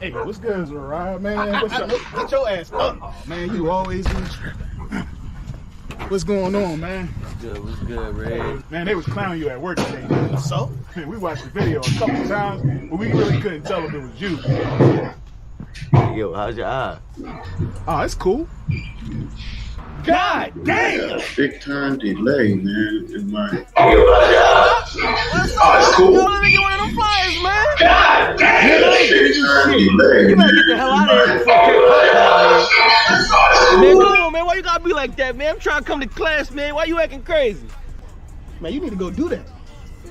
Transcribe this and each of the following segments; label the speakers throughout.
Speaker 1: Hey, what's good, Zara, man? What's up? Get your ass up. Oh, man, you always do. What's going on, man?
Speaker 2: What's good, Red?
Speaker 1: Man, they was clowning you at work today. Man. So? Man, we watched the video a couple times, but we really couldn't tell if it was you.
Speaker 2: Yo, how's your eye?
Speaker 1: Oh, it's cool. God damn!
Speaker 3: Big time delay, man. In my
Speaker 2: It's cool. Yo, let me get one of them flyers, man.
Speaker 3: God damn! Big time delay.
Speaker 2: You better get the hell out of here before Kurt pops out here. Man, come on, man. Why you gotta be like that, man? I'm trying to come to class, man. Why you acting crazy?
Speaker 1: Man, you need to go do that.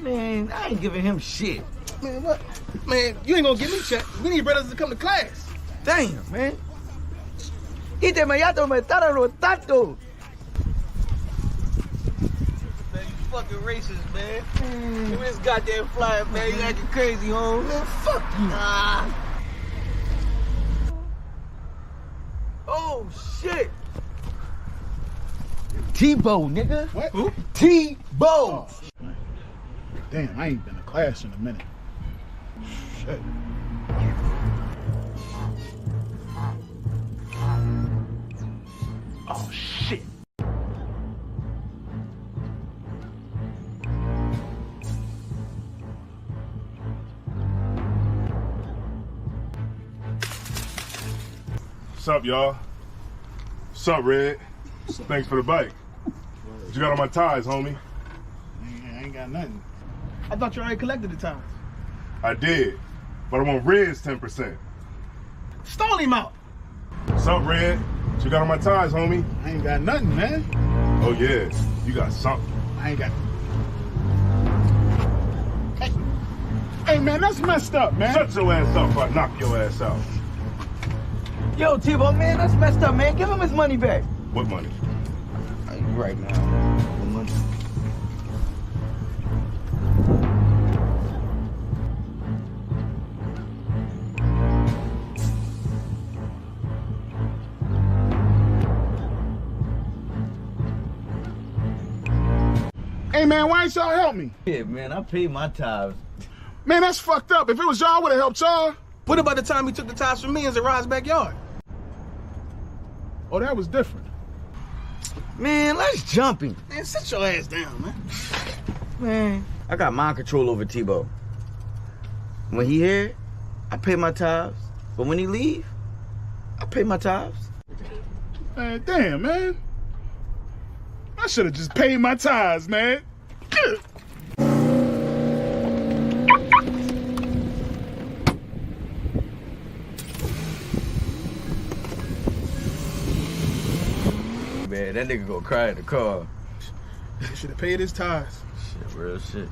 Speaker 2: Man, I ain't giving him shit.
Speaker 1: Man, what? Man, you ain't gonna give me check. We need brothers to come to class.
Speaker 2: Damn, man. Ite me yato me tara rotato. Man, you fucking racist, man. Give me this goddamn flyer, man. You acting crazy, home.
Speaker 1: Man, fuck you.
Speaker 2: Oh, shit. T-Bow, nigga.
Speaker 1: What? Who?
Speaker 2: T-Bow.
Speaker 1: Oh, damn, I ain't been to class in a minute. Shit. Oh, shit.
Speaker 4: What's up, y'all? What's up, Red? Thanks for the bike. What you got on my ties, homie?
Speaker 1: I ain't got nothing. I thought you already collected the tires.
Speaker 4: I did, but I want Red's 10%.
Speaker 1: Stall him out.
Speaker 4: What's up, Red? What you got on my ties, homie?
Speaker 1: I ain't got nothing, man.
Speaker 4: Oh, yeah. You got something.
Speaker 1: I ain't got. Hey, man, that's messed up, man.
Speaker 4: Shut your ass up or I knock your ass out.
Speaker 2: Yo, T-Bow, man, that's messed up, man. Give him his money back.
Speaker 4: What money?
Speaker 2: You right now. The money.
Speaker 1: Hey, man, why ain't y'all help me?
Speaker 2: Yeah, man, I paid my tithes.
Speaker 1: Man, that's fucked up. If it was y'all, I would have helped y'all. What about the time he took the tires from me in Zara's backyard? Oh, that was different.
Speaker 2: Man, let's jump him.
Speaker 1: Man, sit your ass down, man.
Speaker 2: Man, I got mind control over T-Bow. When he here, I pay my tithes. But when he leave, I pay my tithes.
Speaker 1: Man, damn, man. I should have just paid my tithes, man.
Speaker 2: Man, that nigga gonna cry in the car.
Speaker 1: He should have paid his tithes.
Speaker 2: Shit, real shit.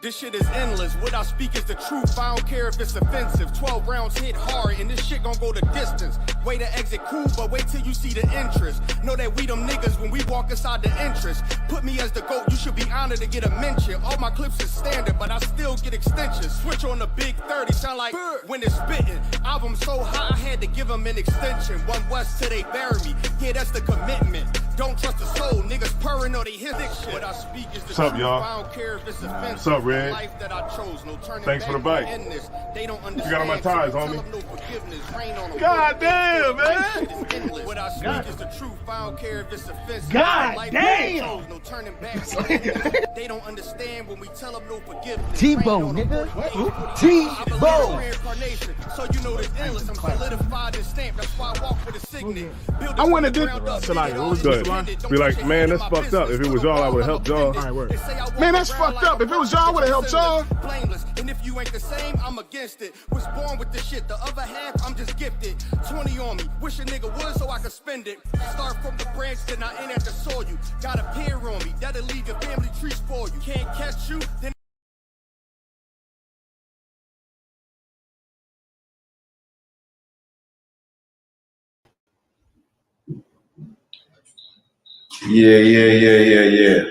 Speaker 5: This shit is endless. What I speak is the truth. I don't care if it's offensive. 12 rounds hit hard, and this shit gon' go the distance. Way to exit cool, but wait till you see the interest. Know that we them niggas when we walk inside the entrance. Put me as the GOAT, you should be honored to get a mention. All my clips is standard, but I still get extensions. Switch on the big 30, sound like when it's spitting. Album so high, I had to give them an extension. One West till they bury me. Yeah, that's the commitment. Don't trust the soul, niggas purring or they hit shit. What I speak is the
Speaker 4: What's up,
Speaker 5: truth.
Speaker 4: y'all?
Speaker 5: I don't care if it's offensive.
Speaker 4: What's up, Red?
Speaker 5: Life that I chose, no turning
Speaker 4: Thanks for the
Speaker 5: back
Speaker 4: bike.
Speaker 5: in this. They don't
Speaker 4: What you got on my ties, homie?
Speaker 1: God damn, man.
Speaker 5: What I speak is the truth. I don't care if it's offensive.
Speaker 1: God
Speaker 5: Life
Speaker 1: damn.
Speaker 5: that I chose, no turning back. They don't understand when we tell them no forgiveness.
Speaker 2: T-Bow,
Speaker 5: Rain on them,
Speaker 2: nigga.
Speaker 5: boy.
Speaker 2: T-Bow.
Speaker 5: I believe in reincarnation, so you know this endless. I'm solidified and stamped. That's why I walk with a signet.
Speaker 1: I wanna do- Salaya, what was
Speaker 4: Good.
Speaker 1: Salaya?
Speaker 4: Be like, man, that's fucked up. If it was y'all, I would've helped y'all.
Speaker 1: All right, word. Man, that's fucked up. If it was y'all, I would've helped y'all.
Speaker 5: Blameless. And if you ain't the same, I'm against it. Was born with this shit. The other half, I'm just gifted. 20 on me. Wish a nigga would so I could spend it. Start from the branch, then I ain't at the soil. You got a peer on me. That'll leave your family tree for you. Can't catch you, then
Speaker 3: Yeah.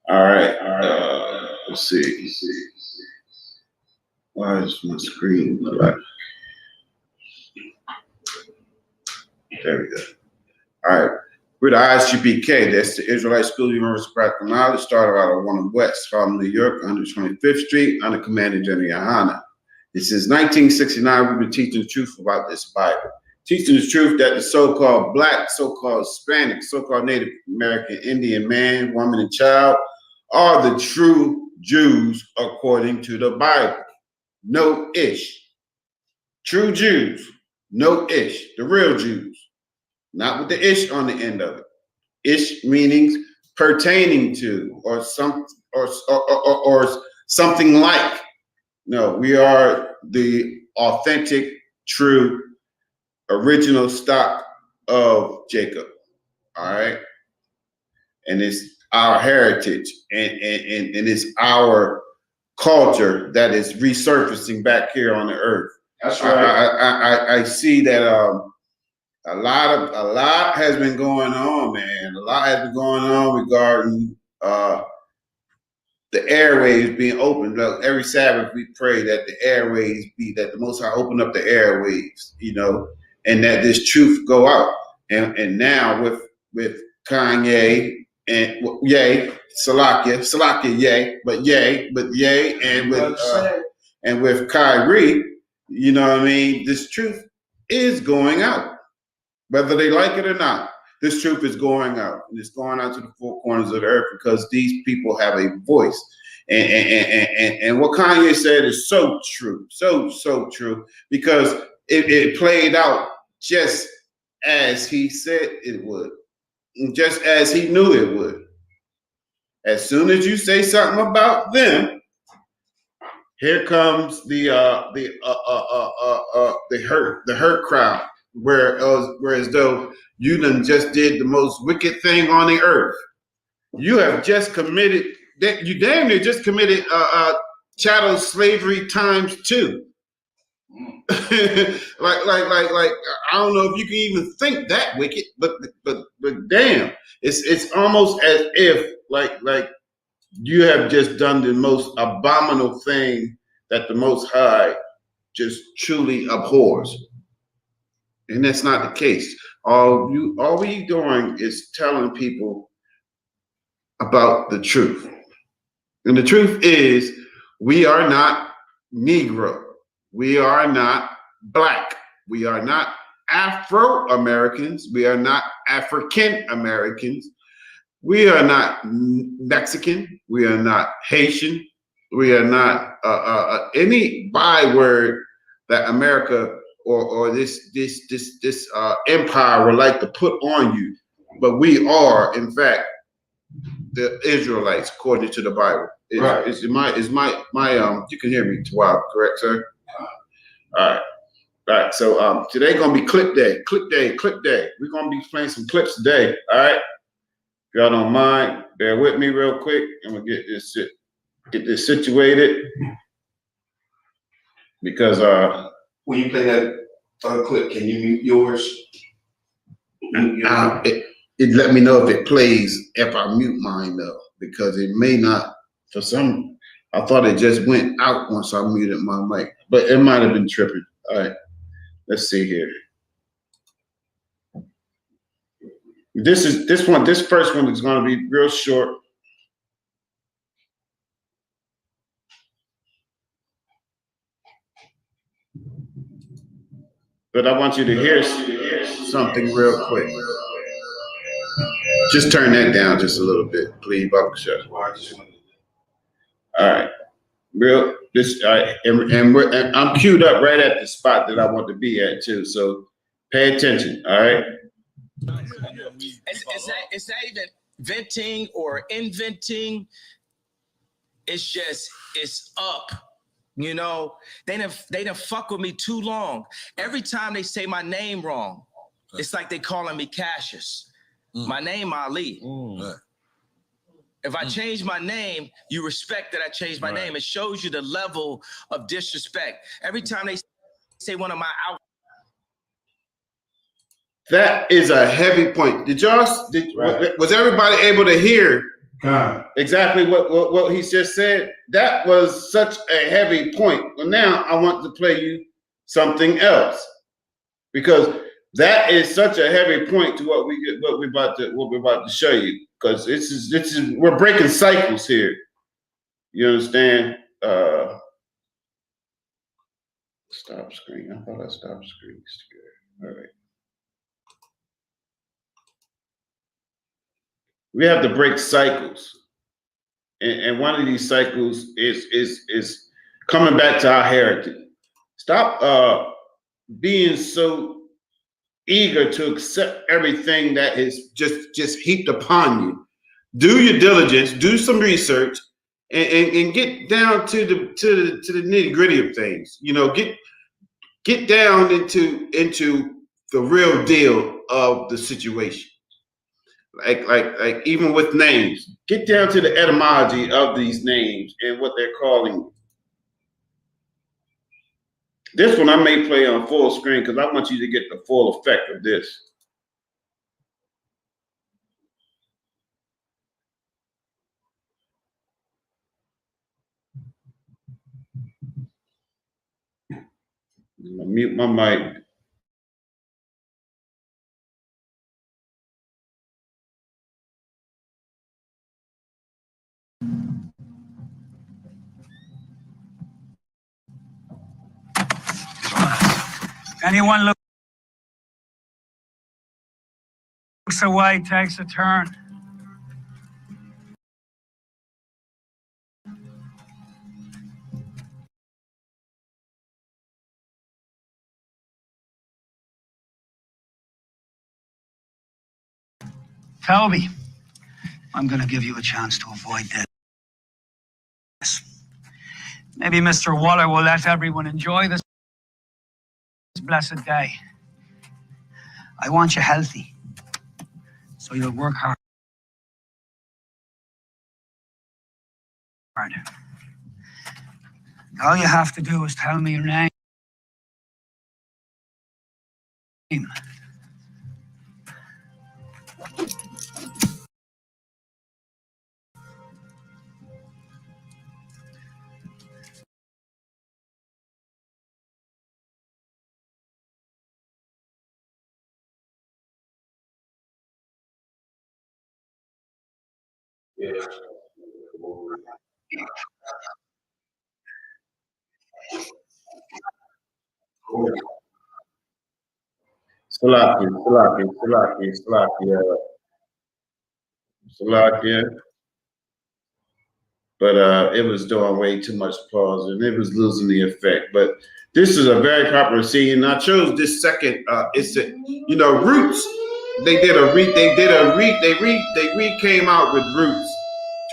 Speaker 3: All right. Let's see. Why is my screen black? There we go. All right. We're the Isupk. That's the Israelite School of Universal Practical Knowledge. Started out of 1 West, from New York, 125th Street, under Commander General Yohana. This is 1969. We've been teaching the truth about this Bible. Teaching the truth that the so-called black, so-called Hispanic, so-called Native American Indian man, woman, and child are the true Jews according to the Bible. No ish. True Jews. No ish. The real Jews. Not with the ish on the end of it. Ish meaning pertaining to or something like. No, we are the authentic, true, original stock of Jacob. All right. And it's our heritage and it's our culture that is resurfacing back here on the earth.
Speaker 6: That's right.
Speaker 3: I see that a lot has been going on, man. A lot has been going on regarding the airways being opened. Look, every Sabbath we pray that the airways that the Most High open up the airwaves, you know, and that this truth go out. And now with Kanye and Salakia, and with Kyrie, you know what I mean? This truth is going out, whether they like it or not. This truth is going out, and it's going out to the four corners of the earth because these people have a voice. And what Kanye said is so true, so true, because it played out just as he said it would, just as he knew it would. As soon as you say something about them, here comes the hurt crowd, whereas though you done just did the most wicked thing on the earth. You have just committed that. You damn near just committed chattel slavery times 2. like I don't know if you can even think that wicked, but damn, it's almost as if like you have just done the most abominable thing that the Most High just truly abhors. And that's not the case. All we doing is telling people about the truth. And the truth is, we are not Negro. We are not Black. We are not Afro-Americans. We are not African-Americans. We are not Mexican. We are not Haitian. We are not any byword that America or this empire would like to put on you. But we are, in fact, the Israelites, according to the Bible.
Speaker 6: Right.
Speaker 3: Is my you can hear me, Tawab, correct, sir? All right. So today gonna be clip day. We're gonna be playing some clips today. All right. If y'all don't mind, bear with me real quick. I'm gonna get this situated because
Speaker 6: when you play that clip, can you mute yours?
Speaker 3: It let me know if it plays if I mute mine though, because it may not. For some, I thought it just went out once I muted my mic, but it might have been tripping. All right, let's see here. This first one is going to be real short. But I want you to hear something real quick. Just turn that down just a little bit, please, Baba Shah. All right, and I'm queued up right at the spot that I want to be at too. So pay attention. All right.
Speaker 7: It's not even venting or inventing. It's just it's up. You know, they done fuck with me too long. Every time they say my name wrong, it's like they calling me Cassius. My name Ali. If I change my name, you respect that I changed my name. It shows you the level of disrespect. Every time they say one of my out.
Speaker 3: That is a heavy point. Was everybody able to hear exactly what he just said? That was such a heavy point. Well, now I want to play you something else because that is such a heavy point to what we're about to show you. Because this is we're breaking cycles here. You understand? Stop screen. I thought I stopped screen. All right. We have to break cycles, and one of these cycles is coming back to our heritage. Stop being so eager to accept everything that is just heaped upon you. Do your diligence, do some research, and get down to the nitty gritty of things. You know, get down into the real deal of the situation. Like even with names, get down to the etymology of these names and what they're calling. This one I may play on full screen because I want you to get the full effect of this. I'll mute my mic.
Speaker 8: Anyone looks away takes a turn. Toby, I'm going to give you a chance to avoid this. Maybe Mr. Waller will let everyone enjoy this blessed day. I want you healthy, so you'll work hard. All you have to do is tell me your name.
Speaker 3: Salakia. But it was doing way too much pause and it was losing the effect. But this is a very popular scene. And I chose this second. It's a, you know, Roots. They came out with Roots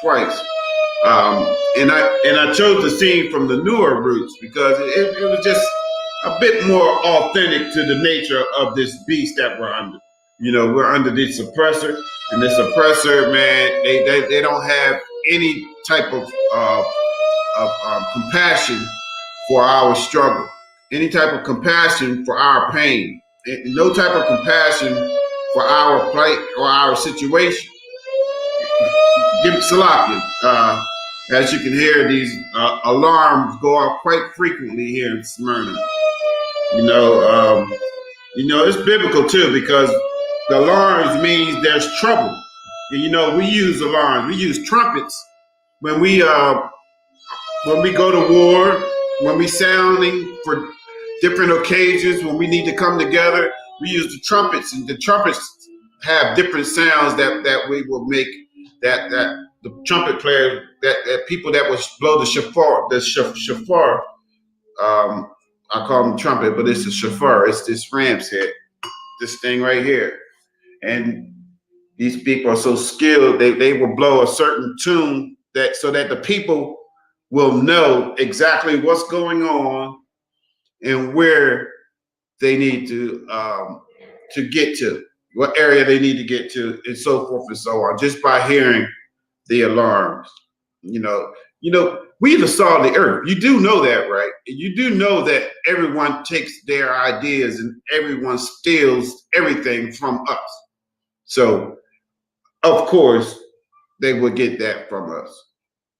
Speaker 3: twice. And I chose the scene from the newer Roots because it was just a bit more authentic to the nature of this beast that we're under. You know, we're under the suppressor, and the suppressor, man, they don't have any type of compassion for our struggle, any type of compassion for our pain, no type of compassion for our plight or our situation. Give it Salakia. As you can hear, these alarms go off quite frequently here in Smyrna. You know, it's biblical too because the alarms means there's trouble. And, you know, we use alarms, we use trumpets when we go to war, when we sounding for different occasions, when we need to come together. We use the trumpets, and the trumpets have different sounds that we will make. That the trumpet player, that people that will blow the shofar. I call them trumpet, but it's a shofar. It's this ram's head, this thing right here. And these people are so skilled, they will blow a certain tune so that the people will know exactly what's going on and where they need to get to, what area they need to get to, and so forth and so on, just by hearing the alarms. You know, we the salt of the earth. You do know that, right? You do know that everyone takes their ideas and everyone steals everything from us. So, of course, they will get that from us.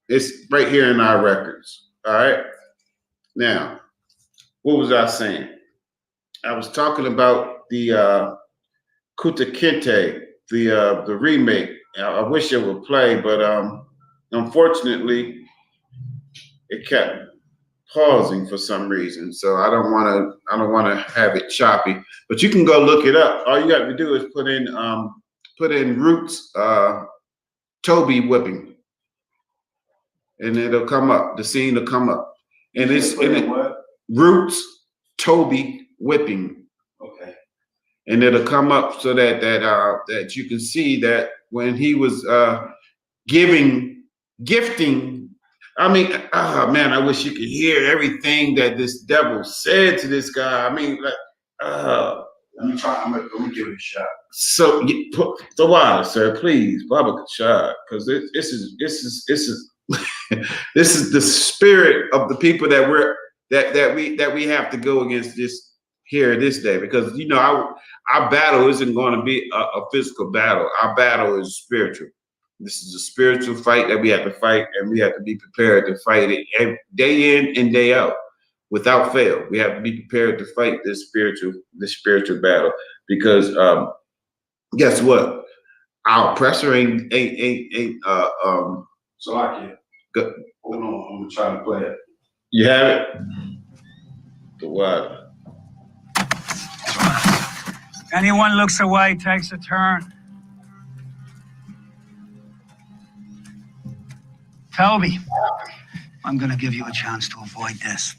Speaker 3: It's right here in our records. All right. Now, what was I saying? I was talking about the Kuta Kinte, the remake. I wish it would play, but unfortunately, it kept pausing for some reason. So I don't want to have it choppy. But you can go look it up. All you got to do is put in Roots Toby whipping, and it'll come up. The scene will come up, and it's in it. Roots Toby whipping.
Speaker 6: Okay.
Speaker 3: And it'll come up so that you can see that when he was gifting. I mean, man, I wish you could hear everything that this devil said to this guy. I mean, like,
Speaker 6: Let me give it a shot.
Speaker 3: So put the water, sir, please, Baba Kashad, because this is this is the spirit of the people that we have to go against this here this day, because our battle isn't going to be a physical battle. Our battle is spiritual. This is a spiritual fight that we have to fight, and we have to be prepared to fight it day in and day out, without fail. We have to be prepared to fight this spiritual battle, because guess what? Our oppressor ain't.
Speaker 6: So I can.
Speaker 3: Go.
Speaker 6: Hold on, I'm gonna try to play it.
Speaker 3: You have it. The water.
Speaker 8: Anyone looks away takes a turn. Toby, I'm going to give you a chance to avoid this.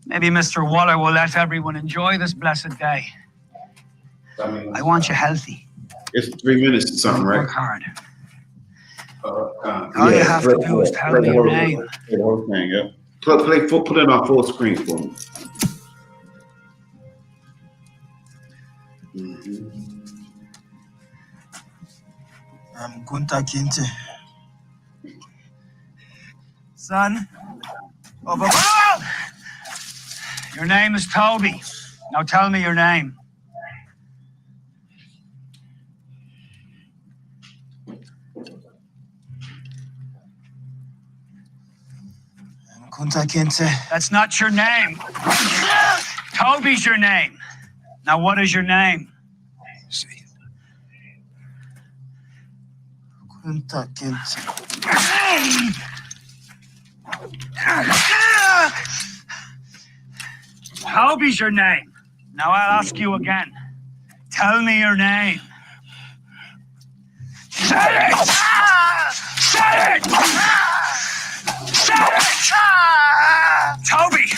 Speaker 8: Maybe Mr. Waller will let everyone enjoy this blessed day. I want you healthy.
Speaker 3: It's 3 minutes or something, right?
Speaker 8: Work hard. All you have to do is tell me your name.
Speaker 3: The whole thing, yeah. Put it on full screen for me.
Speaker 9: I'm Kunta Kinte.
Speaker 8: Son of a... Your name is Toby. Now tell me your name.
Speaker 9: I'm Kunta Kinte.
Speaker 8: That's not your name. Toby's your name. Now what is your name?
Speaker 9: Kunta Kinte.
Speaker 8: Toby's your name. Now I'll ask you again. Tell me your name. Say it! Say it! Say it! Toby!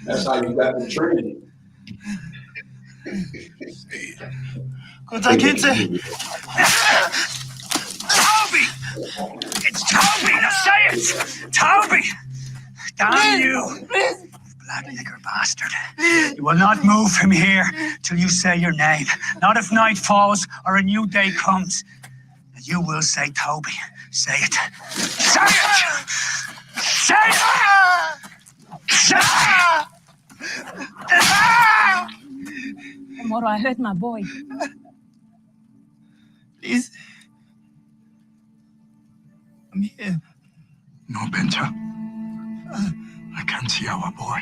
Speaker 6: That's how you got the training.
Speaker 9: Kunta Kinte.
Speaker 8: Toby! It's Toby! Now say it! Toby! Damn you! Black nigger bastard. You will not move from here till you say your name. Not if night falls or a new day comes. You will say Toby. Say it. Say it! Say it! Say it!
Speaker 10: Tomorrow I hurt my boy.
Speaker 9: Please. I'm here.
Speaker 11: No, Benta. I can't see our boy.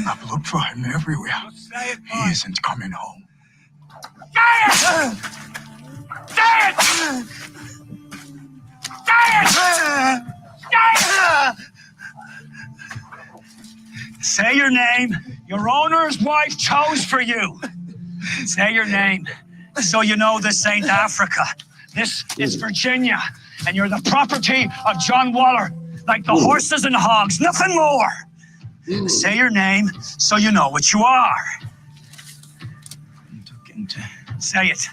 Speaker 11: I've looked for him everywhere. He isn't coming home.
Speaker 8: Say it! Say it! Say it! Say it! Say your name. Your owner's wife chose for you. Say your name, so you know this ain't Africa. This is Virginia, and you're the property of John Waller, like the horses and hogs, nothing more. Say your name, so you know what you are. Say it.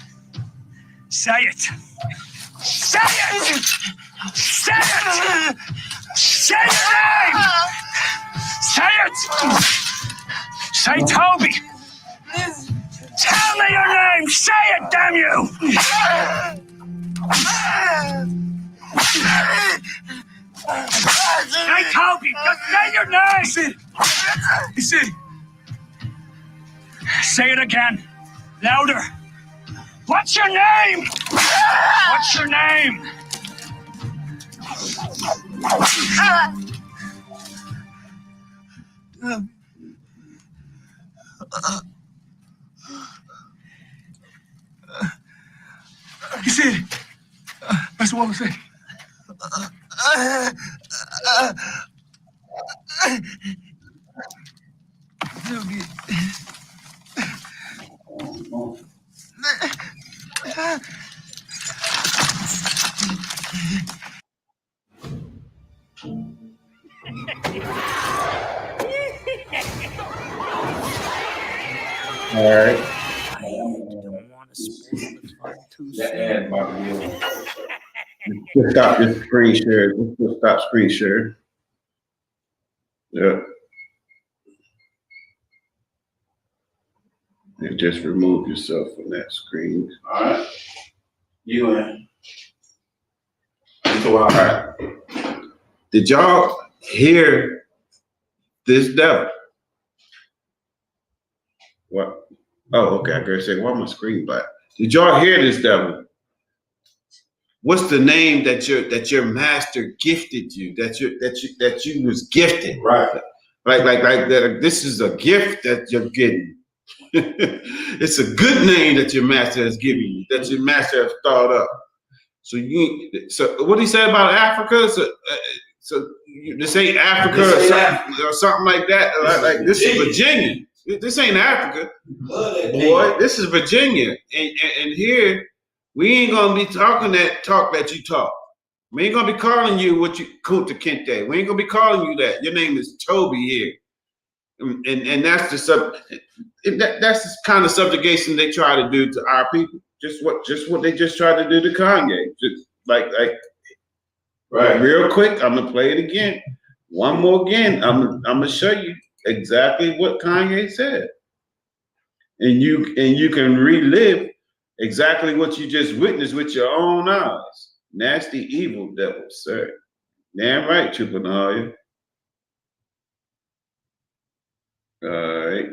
Speaker 8: Say it. Say it! Say it! Say your name! Say it! Say Toby! Tell me your name! Say it, damn you! Say Toby! Just say your name! Say it again. Louder. What's your name? What's your name?
Speaker 11: You see, that's what I say.
Speaker 3: All right.
Speaker 8: Don't want to spoil the fun too
Speaker 3: That
Speaker 8: soon.
Speaker 3: ad about to be over. Just stop this screen share. Just stop screen share. Yeah. And just remove yourself from that screen. All right. You in. So, all right. Did y'all hear this devil? What? Oh, okay. I gotta say, why my screen black? Did y'all hear this devil? What's the name that your master gifted you? That you was gifted, right? Like that. This is a gift that you're getting. It's a good name that your master has given you. That your master has thought up. So what he said about Africa? So this ain't Africa or something like that. Like this is Virginia. This ain't Africa, boy. This is Virginia, and here we ain't gonna be talking that talk that you talk. We ain't gonna be calling you what you Kunta Kinte. We ain't gonna be calling you that. Your name is Toby here, and that's that's the kind of subjugation they try to do to our people. Just what they just tried to do to Kanye. Just like right. Real quick, I'm gonna play it again. One more again. I'm gonna show you exactly what Kanye said, and you can relive exactly what you just witnessed with your own eyes. Nasty evil devil, sir. Damn right, Chupanaya. All right.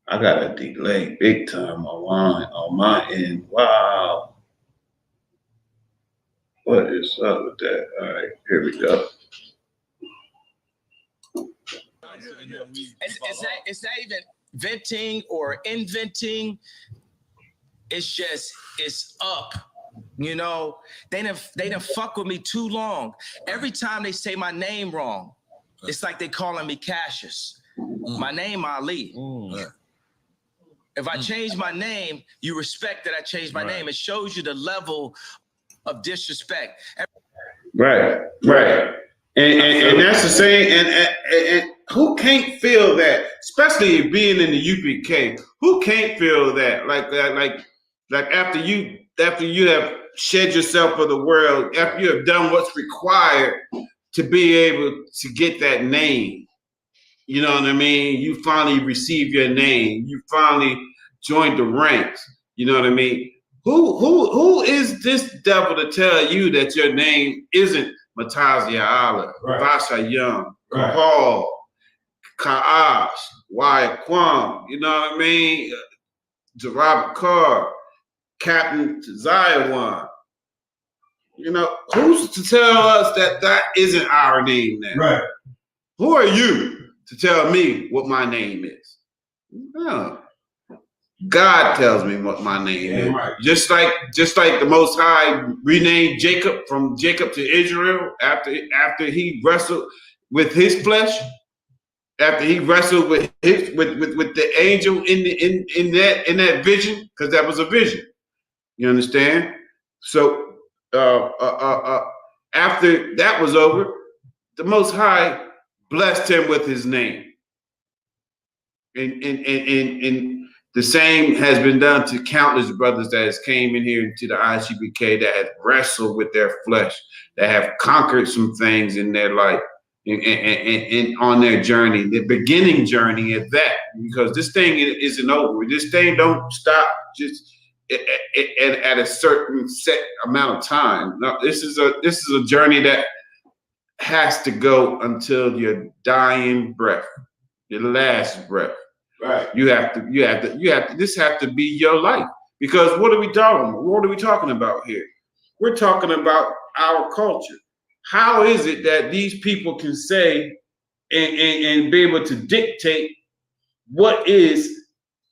Speaker 3: I got a delay big time on my end. Wow. What is up with that? All right, here we go.
Speaker 7: It's not even venting or inventing. It's up. You know, they done fuck with me too long. Every time they say my name wrong, it's like they calling me Cassius. My name Ali. If I change my name, you respect that I changed my name. It shows you the level of disrespect.
Speaker 3: Right. And that's the same. And who can't feel that? Especially being in the UPK, who can't feel that? Like after you have shed yourself for the world, after you have done what's required to be able to get that name. You know what I mean? You finally receive your name. You finally joined the ranks. You know what I mean? Who is this devil to tell you that your name isn't Matazia Allah, Vasha Young, Kahal, Ka'ash, Wyatt Kwam, you know what I mean? Jarab Carr, Captain Zion. You know, who's to tell us that isn't our name now? Right. Who are you to tell me what my name is? No. God tells me what my name is. Right. Just like the Most High renamed Jacob from Jacob to Israel after he wrestled with his flesh, after he wrestled with the angel in that vision, because that was a vision. You understand? So after that was over, the Most High blessed him with his name. And the same has been done to countless brothers that has came in here to the ISUPK that have wrestled with their flesh, that have conquered some things in their life and on their journey, the beginning journey at that, because this thing isn't over. This thing don't stop just at a certain set amount of time. No, this is a journey that has to go until your dying breath, your last breath. Right. You have to. This have to be your life, because what are we talking about? What are we talking about here? We're talking about our culture. How is it that these people can say and be able to dictate what is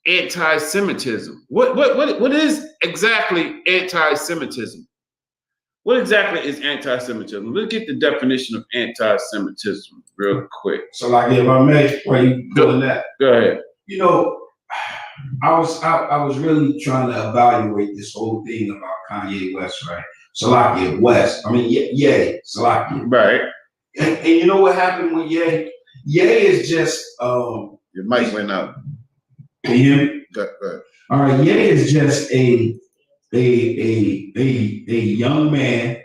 Speaker 3: anti-Semitism? What is exactly anti-Semitism? What exactly is anti-Semitism? Let's get the definition of anti-Semitism real quick.
Speaker 10: So, like, if I may, while you doing that,
Speaker 3: go ahead.
Speaker 10: You know, I was really trying to evaluate this whole thing about Kanye West, right? Salakia West. I mean, Ye, Salakia.
Speaker 3: Right.
Speaker 10: And you know what happened with Ye? Ye is just
Speaker 3: your mic went out.
Speaker 10: Can you hear me?
Speaker 3: Go ahead.
Speaker 10: All right, Ye is just a young man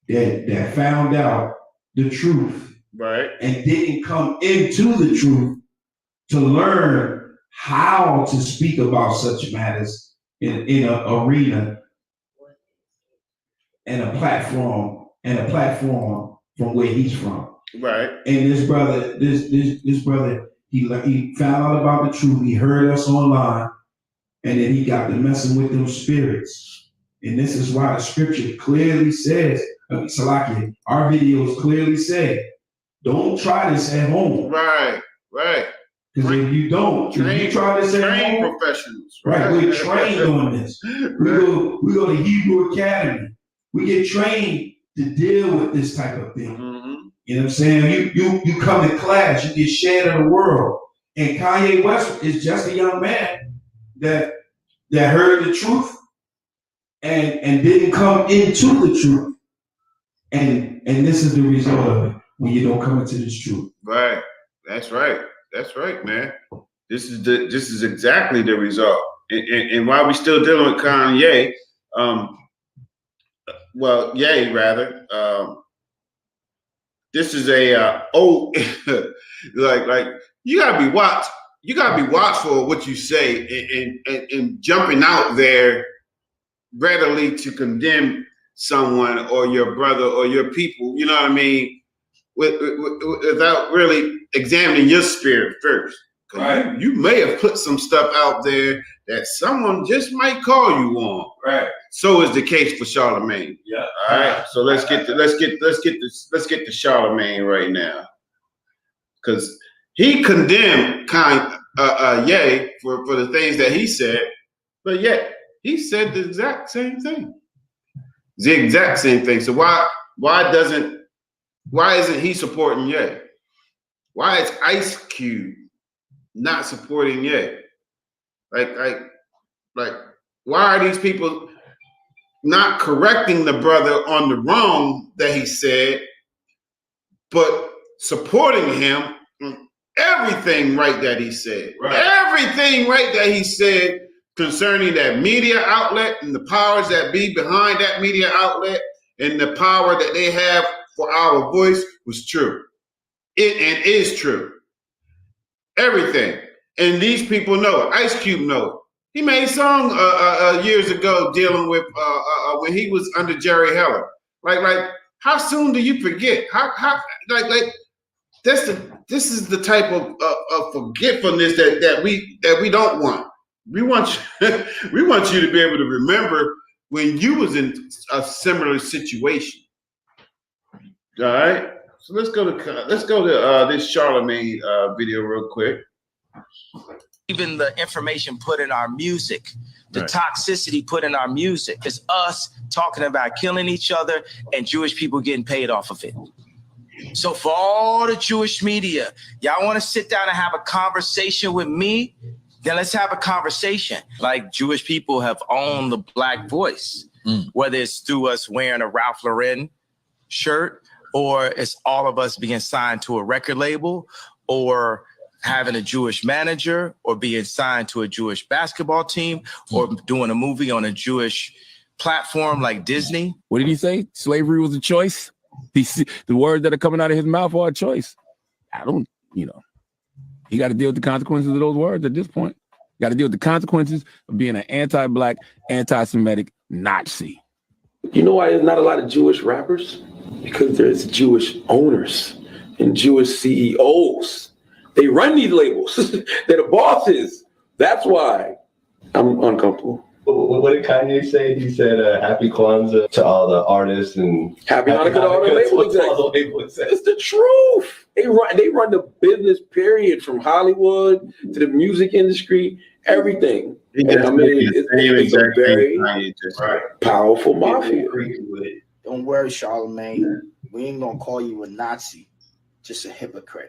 Speaker 10: that found out the truth,
Speaker 3: right,
Speaker 10: and didn't come into the truth to learn how to speak about such matters in an arena and a platform from where he's from.
Speaker 3: Right.
Speaker 10: And this brother, he found out about the truth. He heard us online, and then he got to messing with them spirits. And this is why the scripture clearly says, Salaki, our videos clearly say, don't try this at home.
Speaker 3: Right.
Speaker 10: Because if you don't, if you try this at home,
Speaker 3: professionals.
Speaker 10: Right, we're trained on this. We go to Hebrew Academy. We get trained to deal with this type of thing.
Speaker 3: Mm-hmm.
Speaker 10: You know what I'm saying? You come to class, you get shared in the world. And Kanye West is just a young man that heard the truth and didn't come into the truth. And this is the result of it when you don't come into this truth.
Speaker 3: Right. That's right, man. This is exactly the result. And while we're still dealing with Kanye, Ye rather, this is a like you gotta be watchful of what you say and jumping out there readily to condemn someone or your brother or your people, you know what I mean, without really examining your spirit first. Right. You may have put some stuff out there that someone just might call you on.
Speaker 10: Right.
Speaker 3: So is the case for Charlemagne.
Speaker 10: Yeah.
Speaker 3: All right. So let's get to Charlemagne right now, because he condemned Ye for the things that he said, but yet he said the exact same thing. The exact same thing. So why isn't he supporting Ye? Why is Ice Cube not supporting Ye? Like, why are these people not correcting the brother on the wrong that he said, but supporting him on everything right that he said? Right. Everything right that he said concerning that media outlet and the powers that be behind that media outlet and the power that they have for our voice was true. It is true. Everything. And these people know it. Ice Cube know it. He made a song years ago dealing with when he was under Jerry Heller. Like how soon do you forget? How this is the type of forgetfulness that we don't want. We want you to be able to remember when you was in a similar situation. All right. So let's go to this Charlemagne video real quick.
Speaker 7: Even the information put in our music, the toxicity put in our music is us talking about killing each other and Jewish people getting paid off of it. So for all the Jewish media, y'all want to sit down and have a conversation with me? Then let's have a conversation. Like Jewish people have owned the Black voice, whether it's through us wearing a Ralph Lauren shirt, or it's all of us being signed to a record label, or having a Jewish manager, or being signed to a Jewish basketball team, or doing a movie on a Jewish platform like Disney.
Speaker 12: What did he say? Slavery was a choice? The words that are coming out of his mouth are a choice. He got to deal with the consequences of those words at this point. Got to deal with the consequences of being an anti-Black, anti-Semitic Nazi.
Speaker 13: You know why there's not a lot of Jewish rappers? Because there's Jewish owners and Jewish CEOs. They run these labels. They're the bosses. That's why I'm uncomfortable.
Speaker 14: What did Kanye say? He said, happy Kwanzaa to all the artists and
Speaker 13: happy Hanukkah to all the label execs. It's the truth. They run the business, period, from Hollywood to the music industry. everything.
Speaker 3: He
Speaker 13: And
Speaker 3: just
Speaker 13: I mean,
Speaker 3: the same
Speaker 13: it's a
Speaker 3: exact
Speaker 13: very
Speaker 3: thing Kanye just
Speaker 13: powerful mafia.
Speaker 15: Don't worry, Charlamagne. We ain't gonna call you a Nazi, just a hypocrite.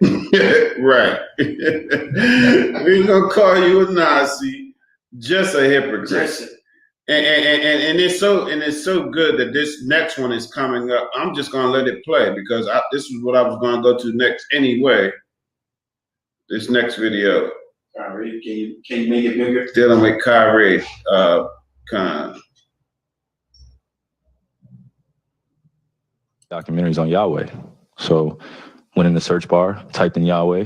Speaker 3: Right. We ain't gonna call you a Nazi, just a hypocrite. And it's so good that this next one is coming up. I'm just gonna let it play because this is what I was gonna go to next anyway. This next video.
Speaker 10: Kyrie, can you make it bigger?
Speaker 3: Dealing with Kyrie Khan.
Speaker 16: Documentaries on Yahweh. So went in the search bar, typed in Yahweh,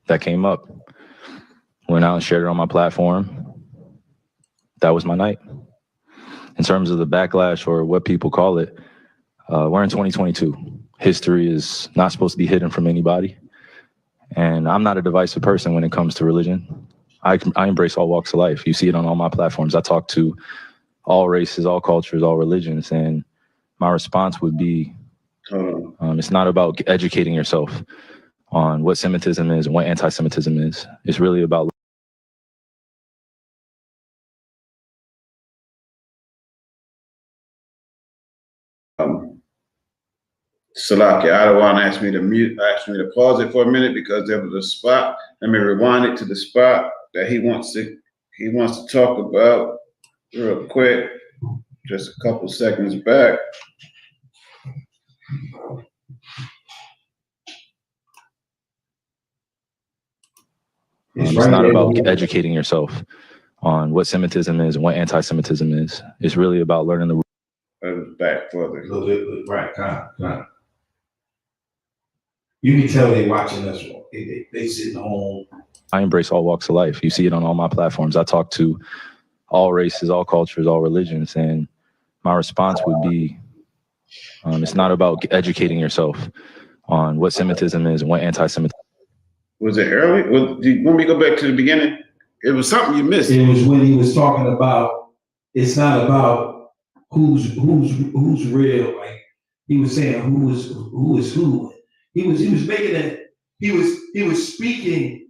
Speaker 16: that came up. Went out and shared it on my platform. That was my night. In terms of the backlash or what people call it, we're in 2022. History is not supposed to be hidden from anybody. And I'm not a divisive person when it comes to religion. I embrace all walks of life. You see it on all my platforms. I talk to all races, all cultures, all religions. And my response would be, it's not about educating yourself on what Semitism is and what anti-Semitism is. It's really about
Speaker 3: Salaki, I don't want to ask me to pause it for a minute because there was a spot. Let me rewind it to the spot that he wants to talk about real quick. Just a couple seconds back.
Speaker 16: It's not about educating yourself on what Semitism is and what anti-Semitism is. It's really about learning the
Speaker 3: back further.
Speaker 10: Right, kind of. You can tell they watching us. They sitting home.
Speaker 16: I embrace all walks of life. You see it on all my platforms. I talk to all races, all cultures, all religions. And my response would be, it's not about educating yourself on what Semitism is and what anti-Semitism.
Speaker 3: Was it early? Do you want me to go back to the beginning? It was something you missed.
Speaker 10: It was when he was talking about, it's not about who's real. Like he was saying who is who. He was making that he was speaking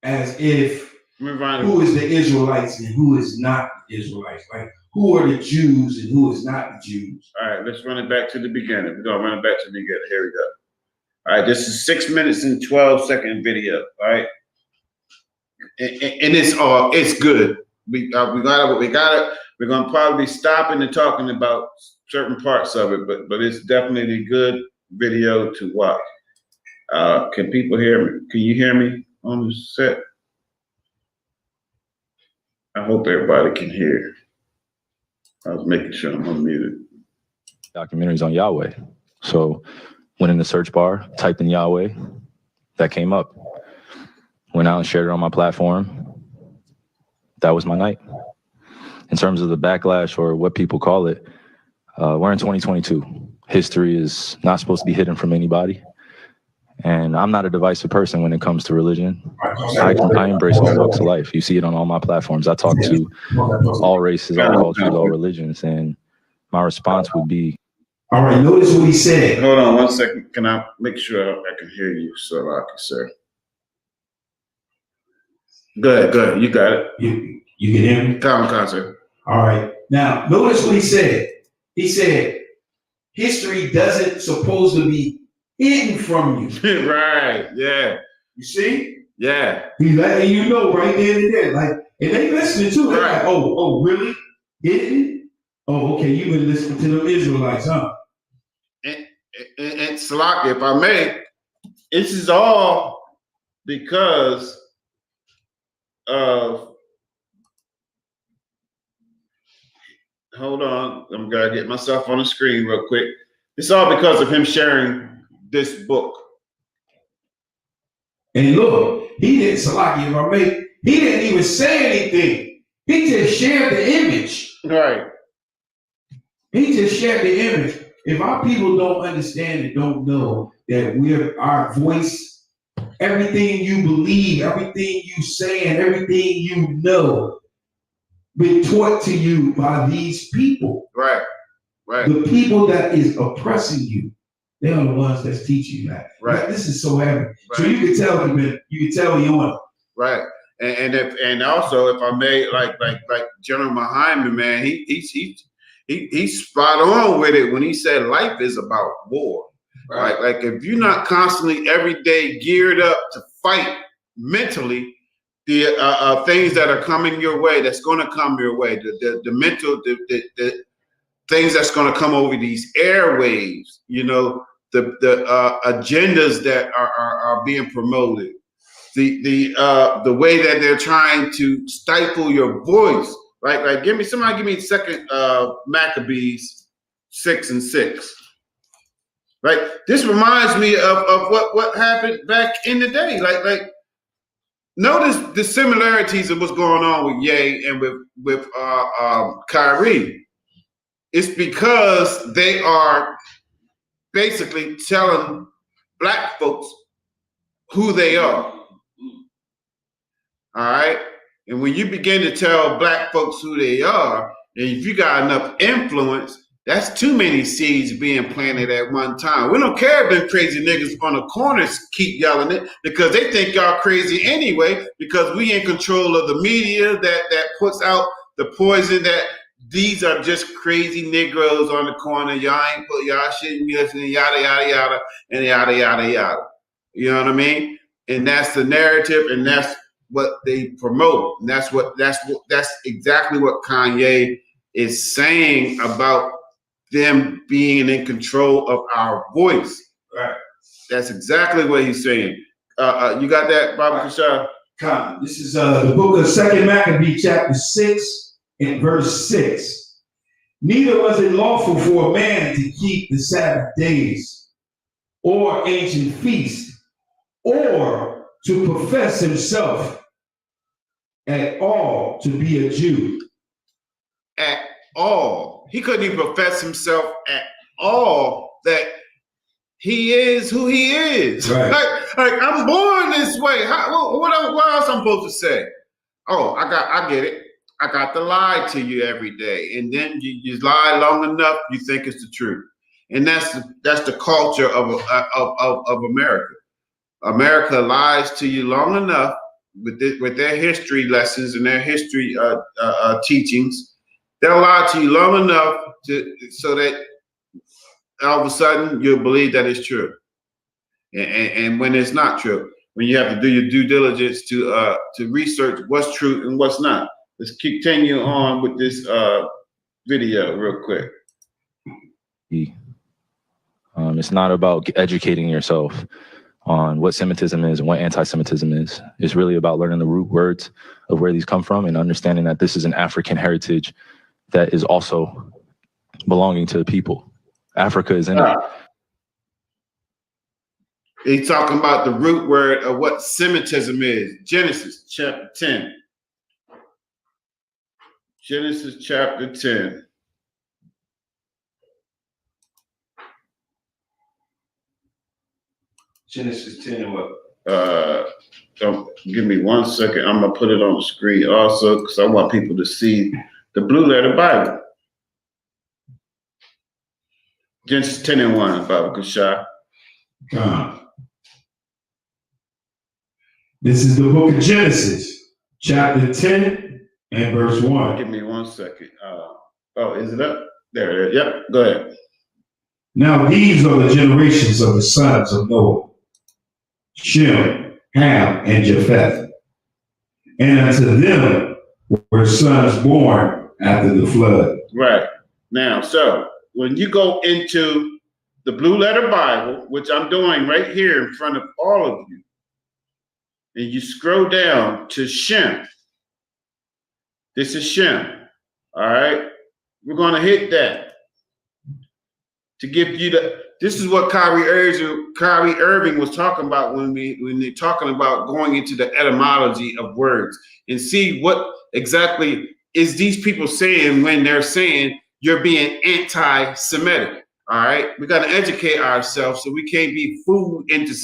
Speaker 10: as if who is the Israelites and who is not the Israelites. Like who are the Jews and who is not the Jews.
Speaker 3: All right, let's run it back to the beginning. We're gonna run it back to the beginning. Here we go. All right, this is 6 minutes and 12-second video. All right, and it's good. We got it. We're gonna probably be stopping and talking about certain parts of it, but it's definitely a good video to watch. Can people hear me? Can you hear me on the set? I hope everybody can hear. I was making sure I'm unmuted.
Speaker 16: Documentaries on Yahweh. So went in the search bar, typed in Yahweh, that came up. Went out and shared it on my platform. That was my night. In terms of the backlash or what people call it, we're in 2022. History is not supposed to be hidden from anybody. And I'm not a divisive person when it comes to religion. I embrace all walks of life. You see it on all my platforms. I talk to all races, all cultures, all religions. And my response would be,
Speaker 10: all right, notice what he said.
Speaker 3: Hold on 1 second. Can I make sure I can hear you, Salaki, sir? Go ahead. You got it.
Speaker 10: You can hear me?
Speaker 3: Come, sir.
Speaker 10: All right. Now, notice what he said. He said, history doesn't supposed to be hidden from you.
Speaker 3: Right, yeah.
Speaker 10: You see?
Speaker 3: Yeah.
Speaker 10: He's letting you know right then and there. Like, and they listening too. They're like, oh, really? Hidden? Oh, okay, you've been listening to the Israelites, huh?
Speaker 3: And Salaki, if I may, this is all because of, hold on, I'm gonna get myself on the screen real quick. It's all because of him sharing this book.
Speaker 10: And look, he didn't, Salaki, if I may, he didn't even say anything. He just shared the image.
Speaker 3: Right.
Speaker 10: He just shared the image. If our people don't understand and don't know that we're our voice, everything you believe, everything you say, and everything you know, been taught to you by these people.
Speaker 3: Right.
Speaker 10: The people that is oppressing you, they are the ones that's teaching you that.
Speaker 3: Right.
Speaker 10: Like, this is so heavy. Right. So you can tell him, man, you can tell he on it.
Speaker 3: Right. And also, if I may, like General Muhammad, man, he's spot on with it when he said life is about war. Right. Like if you're not constantly every day geared up to fight mentally, the things that are coming your way, that's going to come your way, the mental, the things that's going to come over these airwaves, the agendas that are being promoted, the way that they're trying to stifle your voice. Like give me 2 Maccabees 6:6. Right. This reminds me of what happened back in the day. Like notice the similarities of what's going on with Ye and with Kyrie. It's because they are basically telling black folks who they are. All right. And when you begin to tell black folks who they are, and if you got enough influence, that's too many seeds being planted at one time. We don't care if them crazy niggas on the corners keep yelling it, because they think y'all crazy anyway, because we in control of the media that puts out the poison that these are just crazy Negroes on the corner. Y'all shouldn't be listening, yada, yada, yada, and yada, yada, yada. You know what I mean? And that's the narrative, and that's what they promote. And that's exactly what Kanye is saying about them being in control of our voice. Right. That's exactly what he's saying. You got that, Baba Kashar?
Speaker 10: This is the book of 2 Maccabees, chapter 6, and verse 6. Neither was it lawful for a man to keep the Sabbath days, or ancient feasts, or to profess himself at all to be a Jew.
Speaker 3: At all. He couldn't even profess himself at all that he is who he is. Right. Like I'm born this way. What else I'm supposed to say? Oh, I get it. I got to lie to you every day, and then you lie long enough, you think it's the truth, and that's the culture of America. America lies to you long enough with their history lessons and their history teachings. They'll lie to you long enough so that all of a sudden you'll believe that it's true. And when it's not true, when you have to do your due diligence to research what's true and what's not. Let's continue on with this video real quick.
Speaker 16: It's not about educating yourself on what Semitism is and what anti-Semitism is. It's really about learning the root words of where these come from and understanding that this is an African heritage that is also belonging to the people. Africa is in it.
Speaker 3: He's talking about the root word of what Semitism is. Genesis chapter 10. Genesis chapter 10.
Speaker 10: Genesis 10 and what?
Speaker 3: Don't give me 1 second. I'm gonna put it on the screen also because I want people to see the Blue Letter Bible. Genesis 10 and 1, Baba Kashar.
Speaker 10: This is the book of Genesis, chapter 10 and verse 1.
Speaker 3: Give me 1 second. Is it up? There. Yep. Go ahead.
Speaker 10: Now these are the generations of the sons of Noah: Shem, Ham, and Japheth. And unto them were sons born after the flood.
Speaker 3: Right. Now, so when you go into the Blue Letter Bible, which I'm doing right here in front of all of you, and you scroll down to Shem. This is Shem. All right. We're going to hit that to give you this is what Kyrie Irving was talking about when they're talking about going into the etymology of words and see what exactly is these people saying when they're saying you're being anti-Semitic. All right. We got to educate ourselves so we can't be fooled into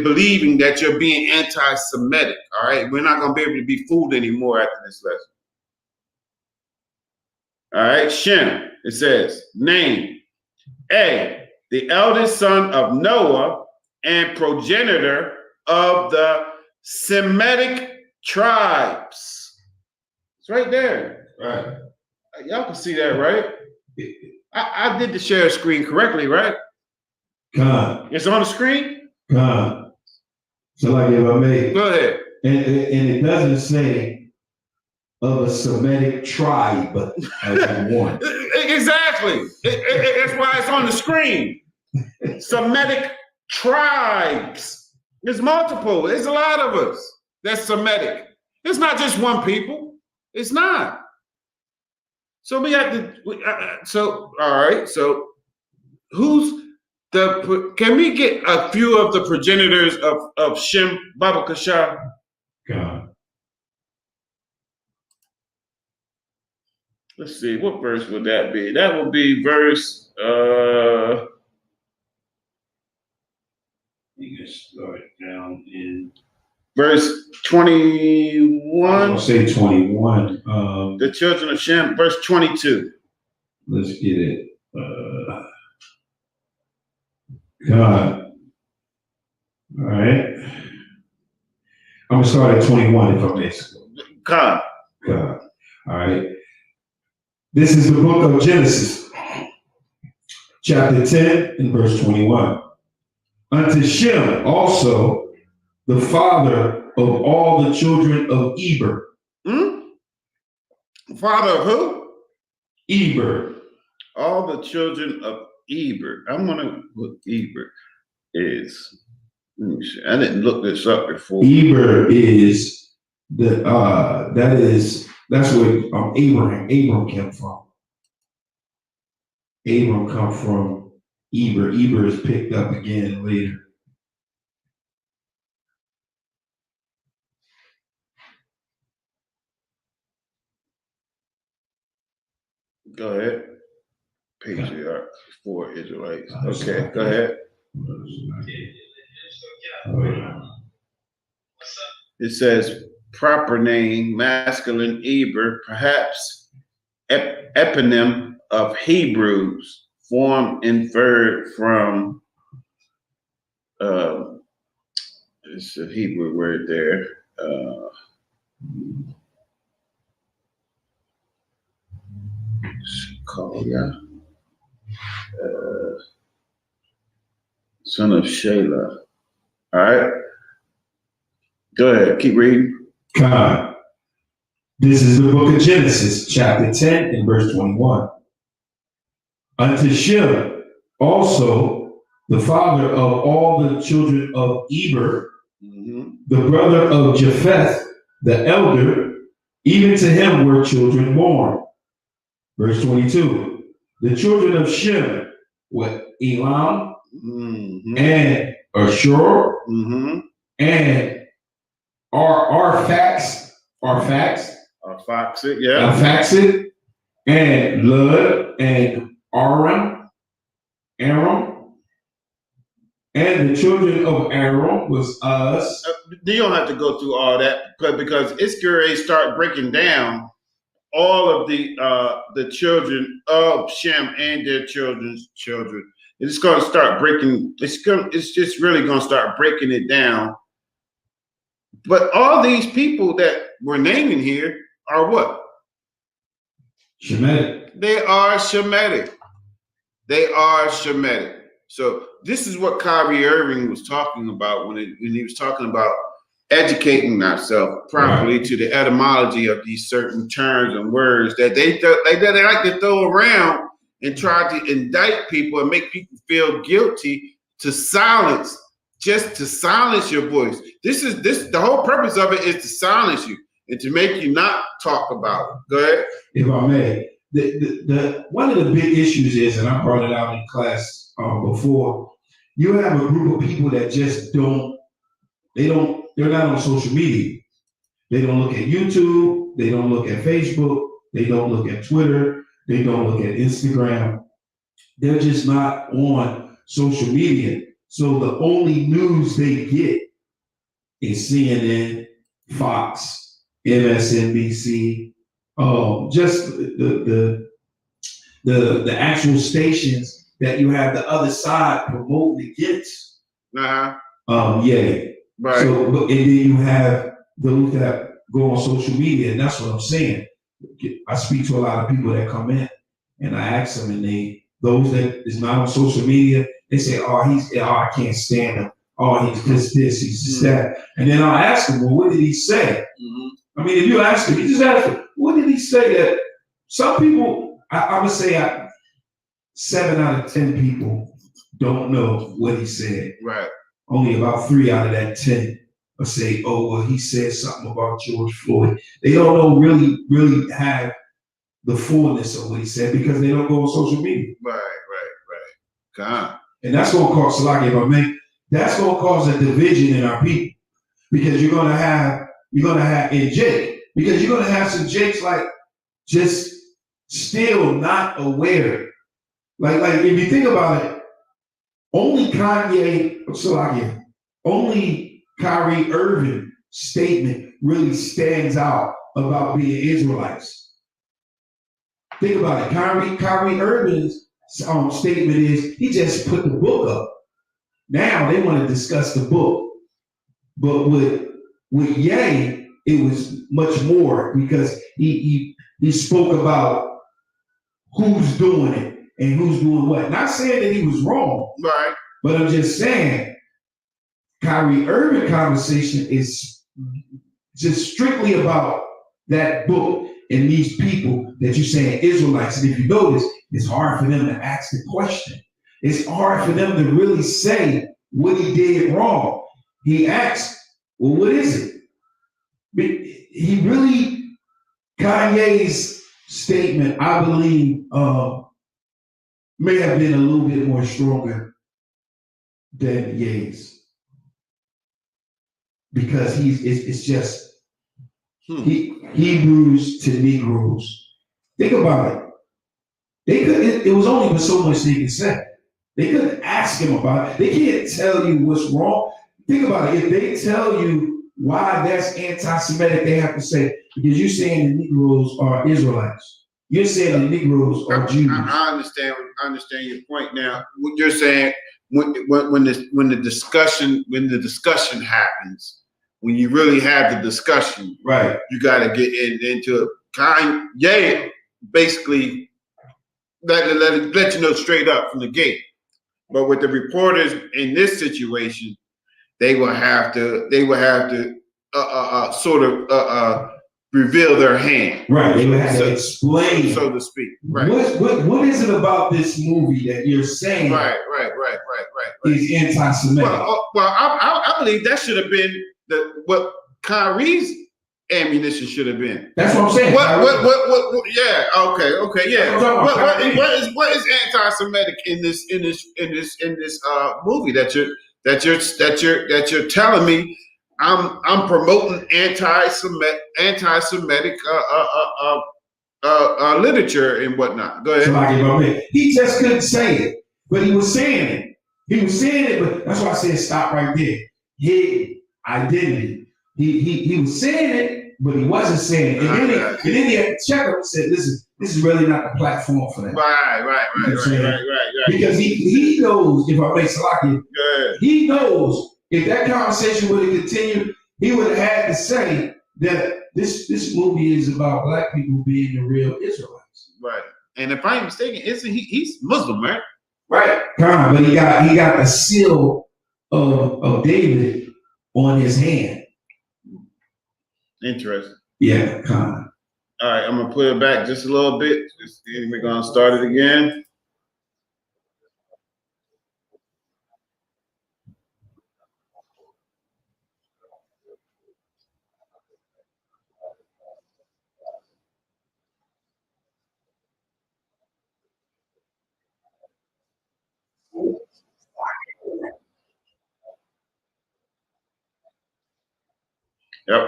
Speaker 3: believing that you're being anti-Semitic. All right. We're not going to be able to be fooled anymore after this lesson. All right. Shem, it says, name. A, the eldest son of Noah and progenitor of the Semitic tribes. It's right there.
Speaker 10: Right.
Speaker 3: Y'all can see that, right? I did the share screen correctly, right?
Speaker 10: Con.
Speaker 3: It's on the screen?
Speaker 10: Con. So like if I may.
Speaker 3: Go ahead.
Speaker 10: And it doesn't say of a Semitic tribe as one.
Speaker 3: Exactly. That's why it's on the screen. Semitic tribes. There's multiple. There's a lot of us that's Semitic. It's not just one people. It's not. So we have to. All right. So who's the? Can we get a few of the progenitors of Shem, Baba Kasha?
Speaker 10: God.
Speaker 3: Let's see. What verse would that be? That would be verse.
Speaker 10: You can start down in
Speaker 3: verse 21.
Speaker 10: I'll say 21.
Speaker 3: The children of Shem, verse 22.
Speaker 10: Let's get it. God. All right. I'm gonna start at 21 if I may.
Speaker 3: God.
Speaker 10: God. All right. This is the book of Genesis, chapter 10 and verse 21. Unto Shem also, the father of all the children of Eber.
Speaker 3: Father of who?
Speaker 10: Eber.
Speaker 3: All the children of Eber. I'm gonna look Eber is. Let me see. I didn't look this up before.
Speaker 10: Eber is that's where Abram came from. Abram come from Eber. Eber is picked up again later.
Speaker 3: Go ahead. Patriarch for Israelites. Okay, go ahead. It says proper name, masculine Eber, perhaps eponym of Hebrews, form inferred from it's a Hebrew word there. Son of Shelah. All right. Go ahead. Keep reading.
Speaker 10: God. This is the book of Genesis, chapter 10 and verse 21. Unto Shem also, the father of all the children of Eber, the brother of Japheth, the elder, even to him were children born. Verse 22. The children of Shem were Elam and Ashur and Arphaxad, and Lud and Aram, and the children of Aram was us.
Speaker 3: You don't have to go through all that, because it's going to start breaking down all of the children of Shem and their children's children. It's going to start breaking. It's just really going to start breaking it down. But all these people that we're naming here are what?
Speaker 10: Shemitic.
Speaker 3: They are Shemitic. They are Shemitic. So this is what Kyrie Irving was talking about when he was talking about educating ourselves properly to the etymology of these certain terms and words that they like to throw around and try to indict people and make people feel guilty to silence your voice. The whole purpose of it is to silence you and to make you not talk about it. Go ahead.
Speaker 10: If I may, the one of the big issues is, and I brought it out in class before, you have a group of people that just they're not on social media. They don't look at YouTube, they don't look at Facebook, they don't look at Twitter, they don't look at Instagram. They're just not on social media. So the only news they get is CNN, Fox, MSNBC, just the actual stations that you have the other side promoting against.
Speaker 3: Uh-huh.
Speaker 10: Yeah.
Speaker 3: Right.
Speaker 10: So, and then you have those that go on social media, and that's what I'm saying. I speak to a lot of people that come in, and I ask them, and those that is not on social media, they say, I can't stand him. Oh, he's this, he's just that. And then I'll ask him, well, what did he say? I mean, if you ask him, you just ask him, what did he say that some people, I would say 7 out of 10 people don't know what he said.
Speaker 3: Right.
Speaker 10: Only about 3 out of that 10 will say, oh, well, he said something about George Floyd. They don't know really have the fullness of what he said because they don't go on social media.
Speaker 3: Right. God.
Speaker 10: And that's going to cause, Salaki, if I may, that's going to cause a division in our people because you're going to have in Jake, because you're going to have some Jakes like just still not aware. Like if you think about it, only Kyrie Irving statement really stands out about being Israelites. Think about it. Kyrie Irving's statement is he just put the book up. Now they want to discuss the book. But with Ye, it was much more because he spoke about who's doing it and who's doing what. Not saying that he was wrong.
Speaker 3: Right.
Speaker 10: But I'm just saying Kyrie Irving conversation is just strictly about that book and these people that you're saying Israelites. And if you notice, it's hard for them to ask the question. It's hard for them to really say what he did wrong. He asked, well, what is it? He really, Kanye's statement, I believe, may have been a little bit more stronger than Ye's. Because it's just Hebrews to Negroes. Think about it. It was only so much they could say. They couldn't ask him about it. They can't tell you what's wrong. Think about it. If they tell you why that's anti-Semitic, they have to say, because you're saying the Negroes are Israelites. You're saying the Negroes are Jews.
Speaker 3: I understand your point now. What you're saying, when the discussion happens, when you really have the discussion,
Speaker 10: right?
Speaker 3: You got to get into it. Kanye basically let you know straight up from the gate. But with the reporters in this situation, they will have to sort of reveal their hand.
Speaker 10: Right. They will have to explain,
Speaker 3: so to speak. Right.
Speaker 10: What is it about this movie that you're saying?
Speaker 3: Right.
Speaker 10: Is anti-Semitic?
Speaker 3: Well, I believe that should have been what Kyrie's ammunition should have been.
Speaker 10: That's what I'm saying.
Speaker 3: What yeah. Okay. Yeah. What is anti-Semitic in this movie that you're telling me I'm promoting anti-Semitic literature and whatnot. Go ahead.
Speaker 10: He just couldn't say it, but he was saying it. But that's why I said stop right there. His identity. He was saying it, but he wasn't saying it. And then he had to check up and said, listen, this is really not the platform for that.
Speaker 3: Right.
Speaker 10: Because he knows, if I may Salaki, he knows if that conversation would have continued, he would have had to say that this movie is about black people being the real Israelites.
Speaker 3: Right. And if I'm mistaken, he's Muslim, right?
Speaker 10: Right. But he got the seal of David on his hand.
Speaker 3: Interesting.
Speaker 10: Yeah, kind of.
Speaker 3: All right, I'm gonna put it back just a little bit. We're gonna start it again.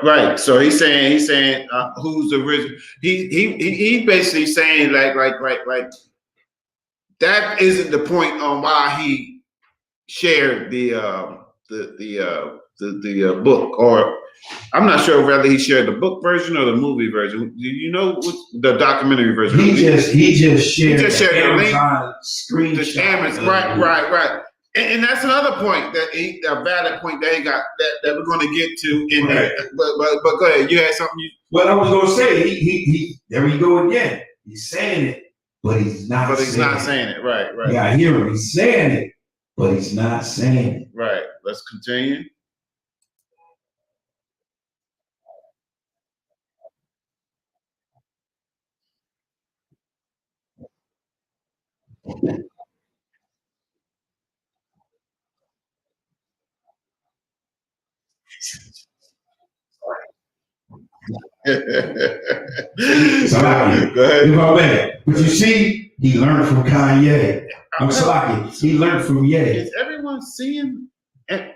Speaker 3: Right. So he's saying who's the original? He basically saying like that isn't the point on why he shared the book, or I'm not sure whether he shared the book version or the movie version. Do you know what the documentary version?
Speaker 10: He just shared
Speaker 3: the link,
Speaker 10: screenshot.
Speaker 3: Right. And that's another point a valid point that he got that we're going to get to in there. But go ahead. You had something.
Speaker 10: What I was going to say, he there we go again. He's saying it, but he's not.
Speaker 3: But he's not saying it. Right.
Speaker 10: Yeah, I hear him. He's saying it, but he's not saying it.
Speaker 3: Right. Let's continue.
Speaker 10: Go ahead. But you see, he learned from Kanye. I'm sorry, he learned from Ye.
Speaker 3: Is everyone seeing?
Speaker 10: Yeah,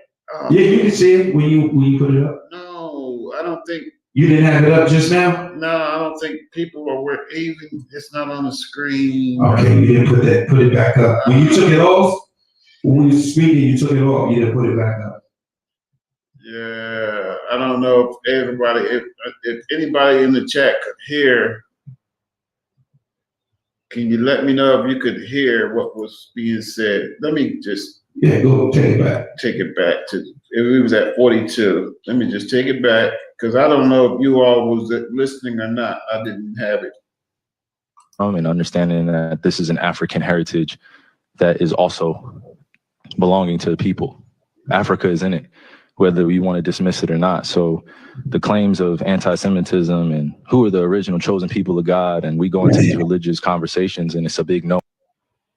Speaker 10: you can see it when you put it up.
Speaker 3: No, I don't think.
Speaker 10: You didn't have it up just now?
Speaker 3: No, I don't think people are even. It's not on the screen.
Speaker 10: Okay, you didn't put it back up. When you took it off, when you were speaking, you took it off. You didn't put it back up.
Speaker 3: Yeah, I don't know if anybody in the chat could hear. Can you let me know if you could hear what was being said? Let me just
Speaker 10: go take it back.
Speaker 3: Take it back to if it was at 42. Let me just take it back because I don't know if you all was listening or not. I didn't have it.
Speaker 16: And understanding that this is an African heritage that is also belonging to the people. Africa is in it, whether we want to dismiss it or not. So the claims of anti-Semitism and who are the original chosen people of God, and we go into these religious conversations and it's a big no.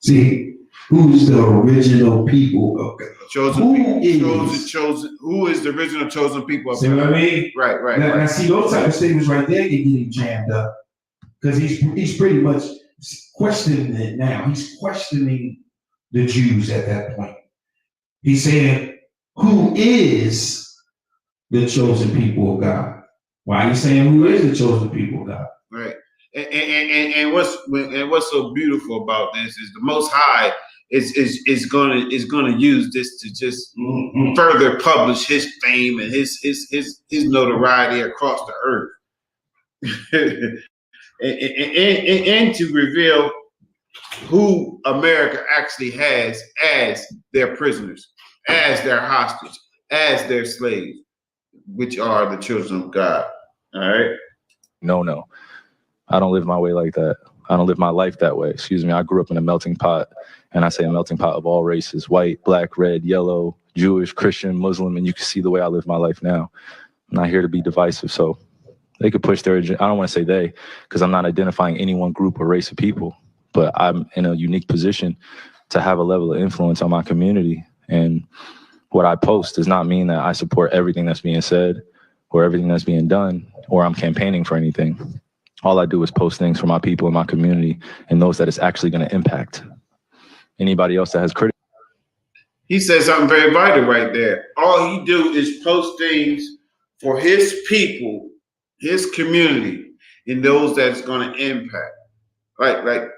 Speaker 10: See, who's the original people of God?
Speaker 3: Who is the original chosen people of God?
Speaker 10: See what I mean?
Speaker 3: Right.
Speaker 10: Now see, those type of statements right there get getting jammed up. Because he's pretty much questioning it now. He's questioning the Jews at that point. He's saying, who is the chosen people of God? Why are you saying who is the chosen people of God?
Speaker 3: Right. And what's so beautiful about this is the Most High is gonna use this to just further publish his fame and his notoriety across the earth. and to reveal who America actually has as their prisoners, as their hostage, as their slaves, which are the children of God. All right?
Speaker 16: No. I don't live my way like that. I don't live my life that way. Excuse me. I grew up in a melting pot, and I say a melting pot of all races: white, black, red, yellow, Jewish, Christian, Muslim, and you can see the way I live my life now. I'm not here to be divisive, so they could push their agenda. I don't want to say they, because I'm not identifying any one group or race of people, but I'm in a unique position to have a level of influence on my community. And what I post does not mean that I support everything that's being said or everything that's being done, or I'm campaigning for anything. All I do is post things for my people in my community and those that it's actually going to impact. Anybody else that has criticism.
Speaker 3: He said something very vital right there. All he do is post things for his people, his community, and those that's going to impact. Like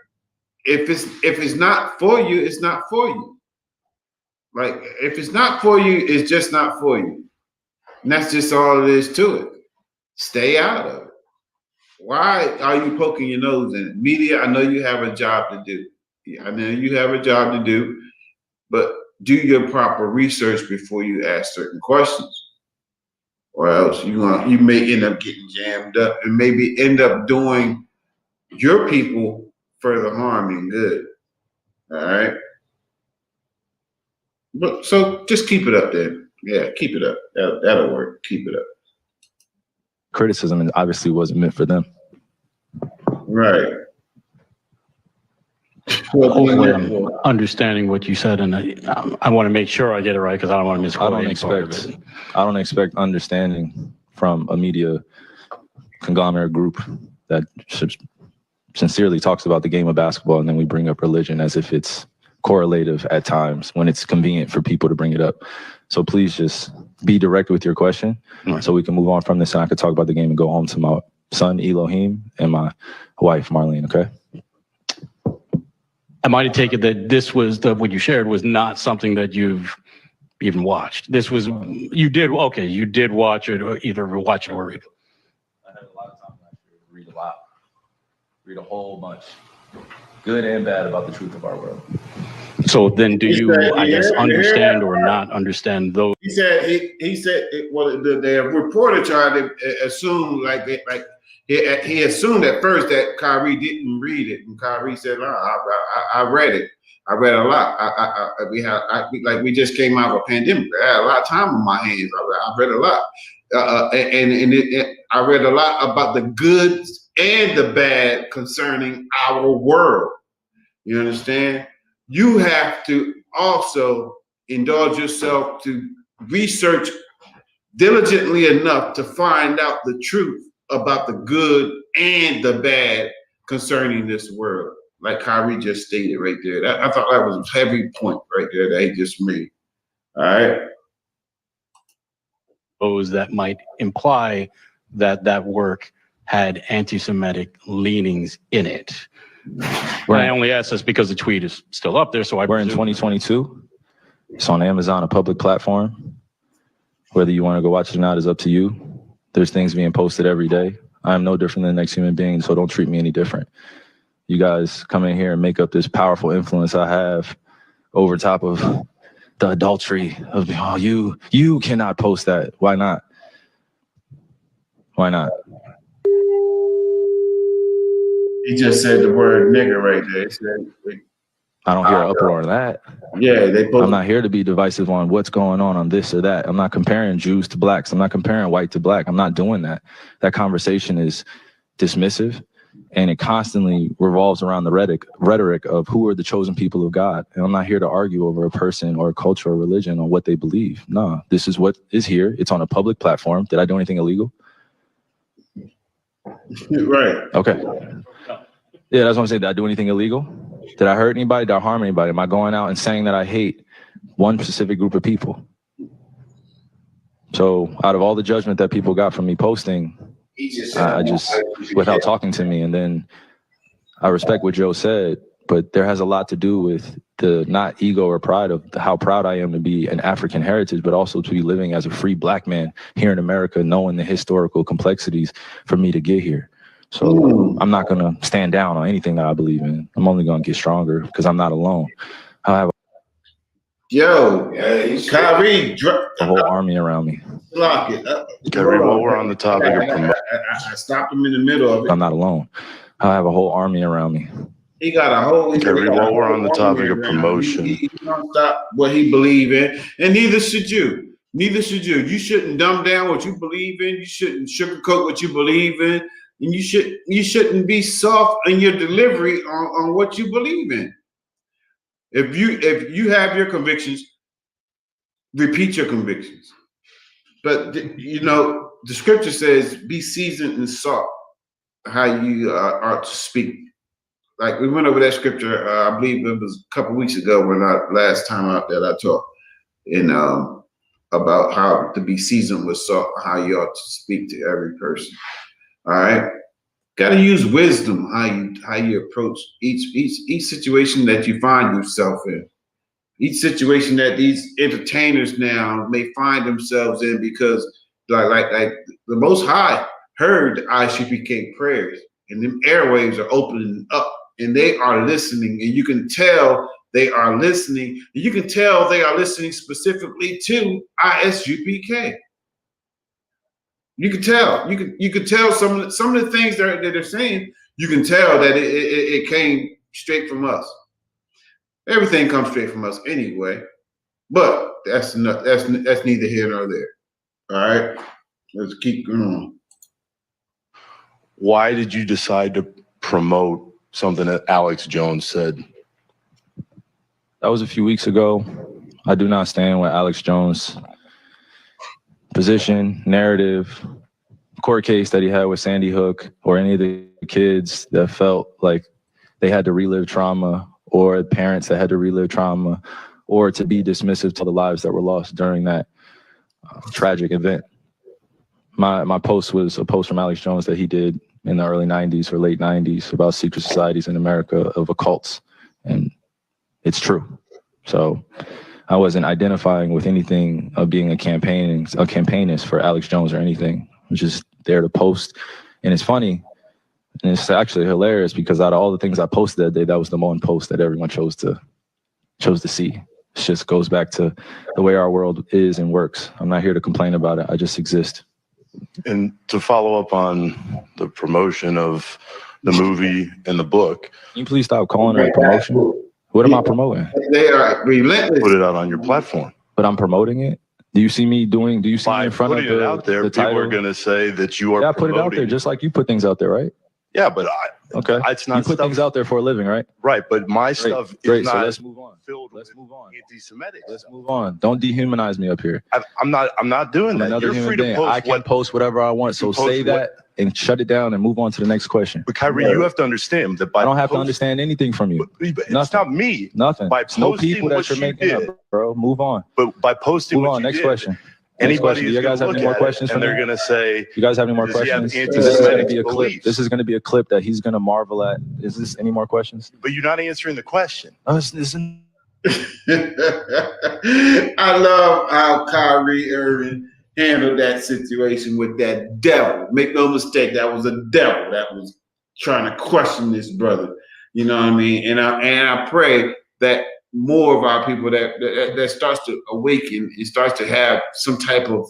Speaker 3: if it's not for you, it's not for you. Like if it's not for you, it's just not for you. And that's just all it is to it. Stay out of it. Why are you poking your nose in it? Media, I know you have a job to do. I know you have a job to do, but do your proper research before you ask certain questions. Or else you may end up getting jammed up and maybe end up doing your people further harm than good. All right. But so just keep it up then. Yeah, keep it up. That'll work. Keep it up.
Speaker 16: Criticism obviously wasn't meant for them.
Speaker 3: Right.
Speaker 17: Hopefully I'm understanding what you said, and I want to make sure I get it right because I don't want to misquote any part of it.
Speaker 16: I don't expect understanding from a media conglomerate group that sincerely talks about the game of basketball, and then we bring up religion as if it's correlative at times when it's convenient for people to bring it up. So please just be direct with your question so we can move on from this and I can talk about the game and go home to my son, Elohim, and my wife, Marlene, okay?
Speaker 17: I might take it that this was what you shared was not something that you've even watched. This was, you did watch it, or either watch it or read it.
Speaker 16: I had a lot of time last year to read a lot, read a whole bunch. good and bad, about the truth of our world.
Speaker 17: So then do
Speaker 3: He
Speaker 17: you,
Speaker 3: said,
Speaker 17: I guess,
Speaker 3: yeah,
Speaker 17: understand or not understand those?
Speaker 3: He said the reporter tried to assume he assumed at first that Kyrie didn't read it, and Kyrie said, "No, I read it. I read a lot. We just came out of a pandemic. I had a lot of time on my hands. I read a lot, I read a lot about the good and the bad concerning our world. You understand? You have to also indulge yourself to research diligently enough to find out the truth about the good and the bad concerning this world." Like Kyrie just stated right there. I thought that was a heavy point right there that he just made. All right.
Speaker 17: Those that might imply that that work had anti-Semitic leanings in it. I only ask this because the tweet is still up there, so
Speaker 16: we're in 2022. It's on Amazon, a public platform. Whether you want to go watch it or not is up to you. There's things being posted every day. I'm no different than the next human being, so don't treat me any different. You guys come in here and make up this powerful influence I have over top of the adultery of, oh, you cannot post that. Why not? Why not?
Speaker 3: He just said the word nigger right there. He said,
Speaker 16: I don't hear an uproar on that.
Speaker 3: Yeah, I'm
Speaker 16: not here to be divisive on what's going on this or that. I'm not comparing Jews to blacks. I'm not comparing white to black. I'm not doing that. That conversation is dismissive, and it constantly revolves around the rhetoric of who are the chosen people of God. And I'm not here to argue over a person or a culture or religion on what they believe. No, this is what is here. It's on a public platform. Did I do anything illegal?
Speaker 3: Right.
Speaker 16: Okay. Yeah, that's what I'm saying. Did I do anything illegal? Did I hurt anybody? Did I harm anybody? Am I going out and saying that I hate one specific group of people? So out of all the judgment that people got from me posting, I just, without talking to me, and then I respect what Joe said, but there has a lot to do with the not ego or pride of how proud I am to be an African heritage, but also to be living as a free black man here in America, knowing the historical complexities for me to get here. So I'm not going to stand down on anything that I believe in. I'm only going to get stronger because I'm not alone. I have
Speaker 3: Kyrie,
Speaker 16: a whole army around me.
Speaker 3: Lock it.
Speaker 18: Kyrie, while we're on the topic of promotion,
Speaker 3: I stopped him in the middle of it.
Speaker 16: I'm not alone. I have a whole army around me.
Speaker 3: He got a whole.
Speaker 18: Kyrie, while we're on the topic of promotion,
Speaker 3: he don't stop what he believe in, and neither should you. Neither should you. You shouldn't dumb down what you believe in. You shouldn't sugarcoat what you believe in, and you shouldn't be soft in your delivery on what you believe in. If you have your convictions, repeat your convictions. But you know, the scripture says, "Be seasoned in salt." How you are to speak. Like we went over that scripture. I believe it was a couple weeks ago when last time out that I talked, and about how to be seasoned with salt, how you ought to speak to every person. All right, got to use wisdom how you approach each situation that you find yourself in. Each situation that these entertainers now may find themselves in, because like the Most High heard the Isupk prayers, and them airwaves are opening up, and they are listening, and you can tell they are listening. You can tell they are listening specifically to Isupk. You can tell. You can tell some of the things that they're saying. You can tell that it came straight from us. Everything comes straight from us anyway, but that's neither here nor there. All right, let's keep going.
Speaker 18: Why did you decide to promote something that Alex Jones said?
Speaker 16: That was a few weeks ago. I do not stand with Alex Jones' position, narrative, court case that he had with Sandy Hook, or any of the kids that felt like they had to relive trauma, or parents that had to relive trauma, or to be dismissive to the lives that were lost during that tragic event. My post was a post from Alex Jones that he did in the early 90s or late 90s about secret societies in America of occults, and it's true. So I wasn't identifying with anything of being a campaignist for Alex Jones or anything. I was just there to post. And it's funny, And it's actually hilarious because out of all the things I posted that day, that was the one post that everyone chose to see. It just goes back to the way our world is and works. I'm not here to complain about it. I just exist.
Speaker 18: And to follow up on the promotion of the movie and the book.
Speaker 16: Can you please stop calling it a promotion? What am I promoting?
Speaker 3: They are relentless.
Speaker 18: Put it out on your platform.
Speaker 16: But I'm promoting it? Do you see me in front of
Speaker 18: putting it out there, people are going to say that you are
Speaker 16: promoting. Put it out there just like you put things out there, right?
Speaker 18: Yeah, but it's not.
Speaker 16: You put things out there for a living, right?
Speaker 18: Right, but my stuff is not.
Speaker 16: So let's move on.
Speaker 18: Let's move on. Anti-Semitic.
Speaker 16: Let's move on. Don't dehumanize me up here.
Speaker 18: I'm not doing that. You're free to post.
Speaker 16: I can post whatever I want. So say that and shut it down and move on to the next question.
Speaker 18: But Kyrie, you have to understand that
Speaker 16: I don't have to understand anything from you.
Speaker 18: It's not me.
Speaker 16: Nothing.
Speaker 18: It's
Speaker 16: no people that you're making up, bro. Move on.
Speaker 18: But by posting
Speaker 16: move
Speaker 18: what
Speaker 16: on.
Speaker 18: you
Speaker 16: Next
Speaker 18: did,
Speaker 16: question.
Speaker 18: Anybody
Speaker 16: you guys have any more questions for
Speaker 18: and
Speaker 16: me?
Speaker 18: they're going to say,
Speaker 16: you guys have any more questions? This is going to be a clip. This is going to be a clip that he's going to marvel at. Is this any more questions?
Speaker 18: But you're not answering the question.
Speaker 3: I love how Kyrie Irving handled that situation with that devil. Make no mistake, that was a devil that was trying to question this brother. You know what I mean? And I pray that more of our people that starts to awaken and starts to have some type of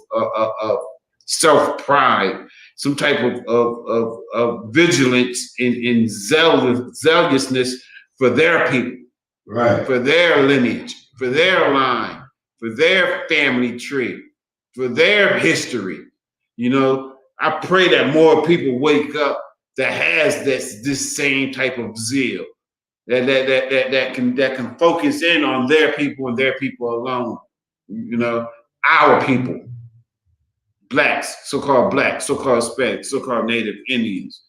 Speaker 3: self-pride, some type of vigilance and zealousness for their people,
Speaker 10: right?
Speaker 3: For their lineage, for their line, for their family tree, for their history. You know, I pray that more people wake up that has this same type of zeal. That can focus in on their people and their people alone. You know, our people, blacks, so-called Hispanic, so-called Native Indians,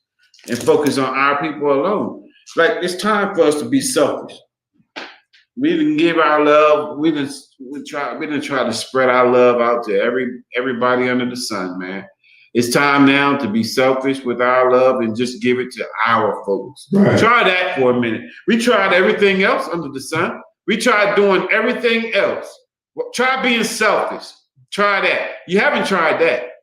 Speaker 3: and focus on our people alone. Like, it's time for us to be selfish. We didn't give our love. We didn't try to spread our love out to everybody under the sun, man. It's time now to be selfish with our love and just give it to our folks.
Speaker 10: Right.
Speaker 3: Try that for a minute. We tried everything else under the sun. We tried doing everything else. Well, try being selfish. Try that. You haven't tried that.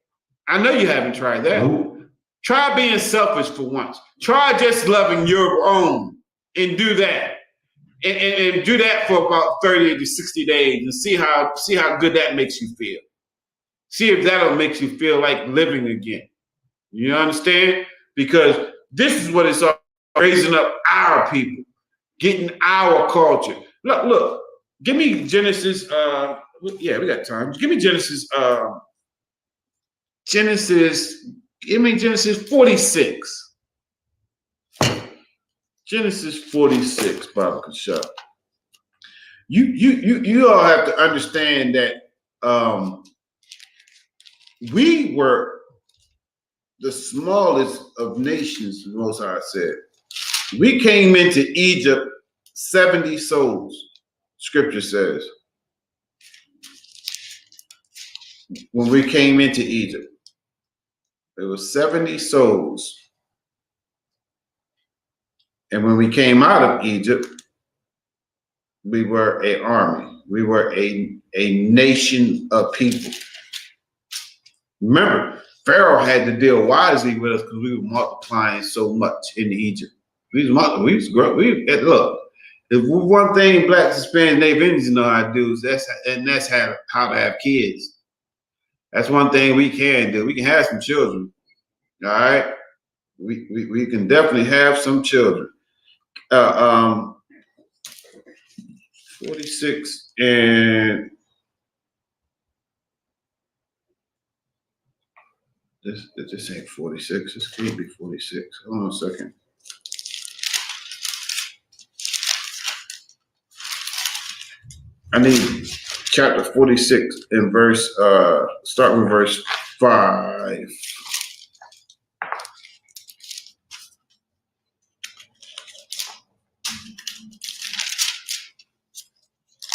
Speaker 3: I know you haven't tried that.
Speaker 10: Nope.
Speaker 3: Try being selfish for once. Try just loving your own and do that. And do that for about 30 to 60 days and see how good that makes you feel. See if that'll make you feel like living again. You understand? Because this is what it's all, raising up our people, getting our culture. Look, give me Genesis. Yeah, we got time. Give me Genesis. Give me Genesis 46. Genesis 46, Baba Kashab. You all have to understand that we were the smallest of nations, the Most High said. We came into Egypt 70 souls, scripture says. When we came into Egypt, there were 70 souls. And when we came out of Egypt, we were an army. We were a nation of people. Remember, Pharaoh had to deal wisely with us because we were multiplying so much in Egypt. Look, if one thing blacks, Hispanics, Native Indians know how to do is that's how to have kids. That's one thing we can do. We can have some children. All right, we can definitely have some children. 46 and this ain't 46. This can't be 46. Hold on a second. I need chapter 46 and verse. Start with verse 5.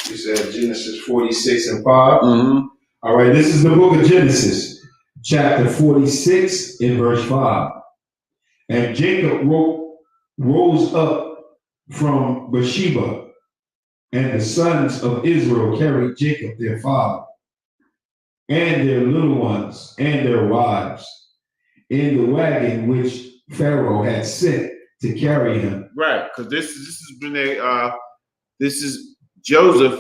Speaker 10: You said Genesis 46 and 5.
Speaker 3: Mm-hmm.
Speaker 10: All right, this is the book of Genesis, chapter 46 and verse 5. And Jacob rose up from Beersheba, and the sons of Israel carried Jacob their father, and their little ones, and their wives, in the wagon which Pharaoh had sent to carry him.
Speaker 3: Right, because this has been this is Joseph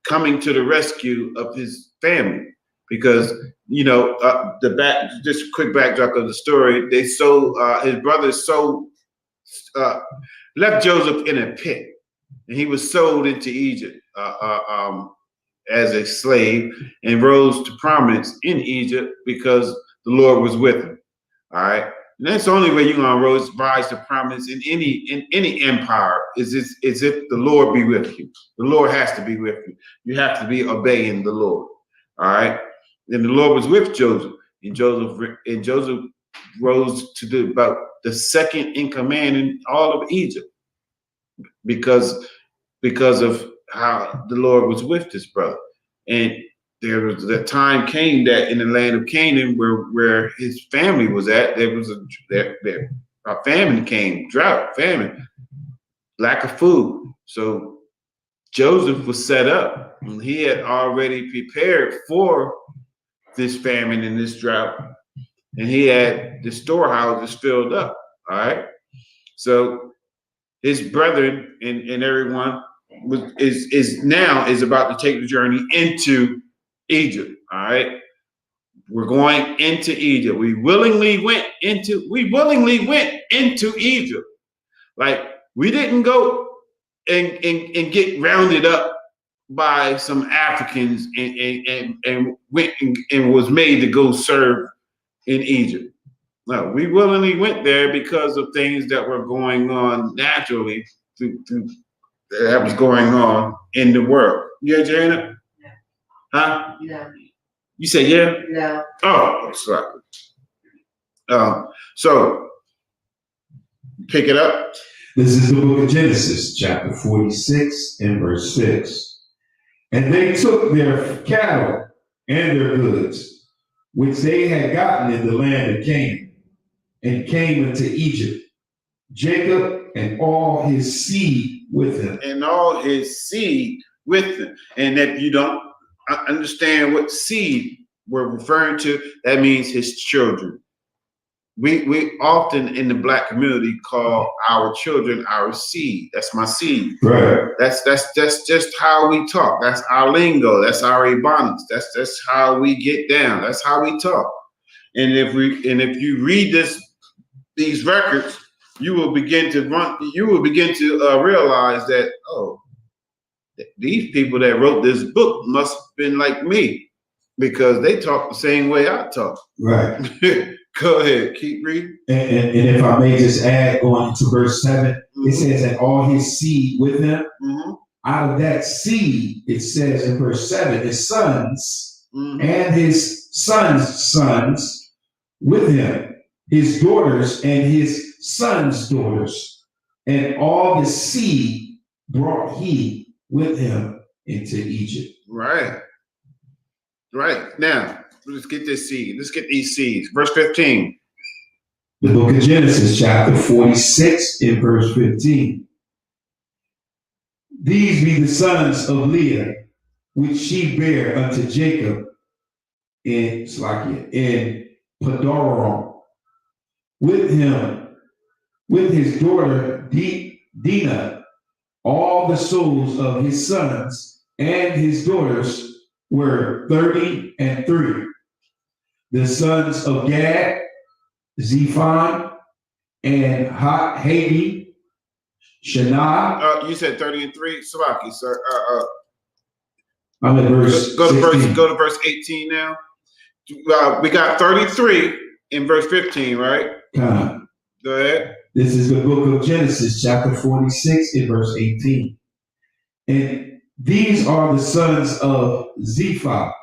Speaker 3: coming to the rescue of his family, because just a quick backdrop of the story. They sold his brothers left Joseph in a pit, and he was sold into Egypt as a slave, and rose to prominence in Egypt because the Lord was with him. All right. And that's the only way you're gonna rise to prominence in any empire is if the Lord be with you. The Lord has to be with you. You have to be obeying the Lord. All right. And the Lord was with Joseph, and Joseph rose to about the second in command in all of Egypt because of how the Lord was with his brother. And there was the time came that in the land of Canaan, where his family was at, there was a famine came, drought, famine, lack of food. So Joseph was set up, and he had already prepared for this famine and this drought, and he had the storehouses filled up. All right, so his brethren and everyone is about to take the journey into Egypt. All right, we're going into Egypt. We willingly went into Egypt. Like, we didn't go and get rounded up by some Africans and went and was made to go serve in Egypt. No, we willingly went there because of things that were going on naturally that was going on in the world. Yeah, Jana? Huh?
Speaker 19: Yeah.
Speaker 3: You said yeah?
Speaker 19: Yeah.
Speaker 3: Oh, sorry. So pick it up.
Speaker 10: This is the book of Genesis, chapter 46 and verse 6. And they took their cattle and their goods, which they had gotten in the land of Canaan, and came into Egypt, Jacob and all his seed with him.
Speaker 3: And all his seed with him. And if you don't understand what seed we're referring to, that means his children. We often in the Black community call our children our seed. That's my seed.
Speaker 10: Right.
Speaker 3: That's just how we talk. That's our lingo. That's our ebonics. That's how we get down. That's how we talk. And if you read these records, you will begin to realize that, oh, these people that wrote this book must have been like me, because they talk the same way I talk.
Speaker 10: Right.
Speaker 3: Go ahead, keep reading.
Speaker 10: And if I may just add, going into verse 7, it says that all his seed with him. Out of that seed, it says in verse 7, his sons and his sons' sons with him, his daughters and his sons' daughters, and all the seed brought he with him into Egypt.
Speaker 3: Right. Right. Now, let's get this seed. Let's get these seeds. Verse 15.
Speaker 10: The book of Genesis, chapter 46, in verse 15. These be the sons of Leah, which she bare unto Jacob in Padoram, with him, with his daughter Dinah. All the souls of his sons and his daughters were 33. The sons of Gad, Zephon, and Hagi, Shana.
Speaker 3: You said 30 and 3, Salaki, sir.
Speaker 10: I'm at verse.
Speaker 3: Go to verse 18 now. We got 33 in verse 15, right? Go ahead.
Speaker 10: This is the book of Genesis, chapter 46, in verse 18. And these are the sons of Zilpah,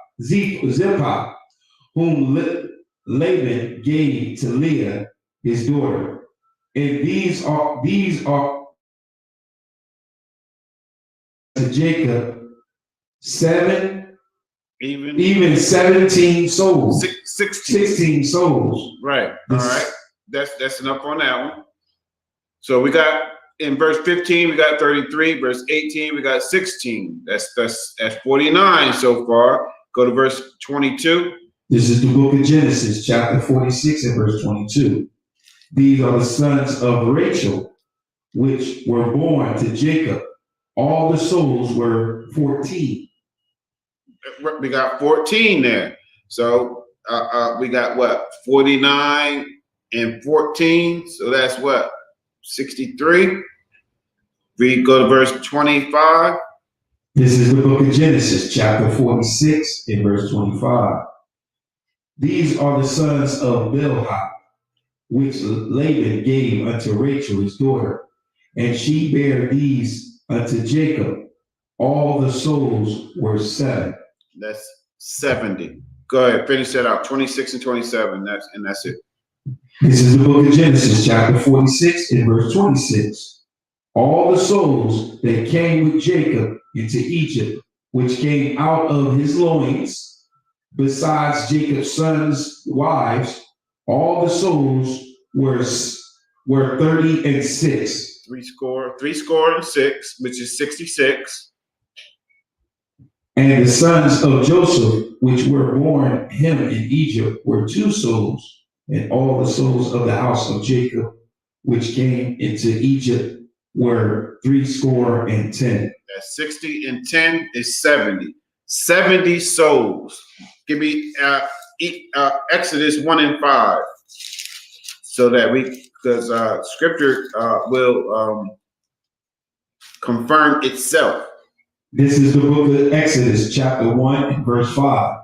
Speaker 10: whom Laban gave to Leah, his daughter. And these are to Jacob even 17 souls. 16 souls.
Speaker 3: Right. All right. That's enough on that one. So we got in verse 15, we got 33. Verse 18, we got 16. That's 49 so far. Go to verse 22.
Speaker 10: This is the book of Genesis, chapter 46 and verse 22. These are the sons of Rachel, which were born to Jacob. All the souls were 14.
Speaker 3: We got 14 there. So we got what? 49 and 14. So that's what? 63. We go to verse 25.
Speaker 10: This is the book of Genesis, chapter 46, and verse 25. These are the sons of Bilhah, which Laban gave unto Rachel his daughter, and she bare these unto Jacob. All the souls were 7.
Speaker 3: That's 70. Go ahead, finish that out. 26 and 27. That's it.
Speaker 10: This is the book of Genesis, chapter 46, and verse 26. All the souls that came with Jacob into Egypt, which came out of his loins, besides Jacob's sons' wives, all the souls were 36.
Speaker 3: Three score and 6, which is 66.
Speaker 10: And the sons of Joseph, which were born him in Egypt, were 2 souls. And all the souls of the house of Jacob, which came into Egypt, were 10.
Speaker 3: That's 60 and 10 is 70. 70 souls. Give me Exodus 1 and 5. So that because scripture will confirm itself.
Speaker 10: This is the book of Exodus, chapter 1, and verse 5.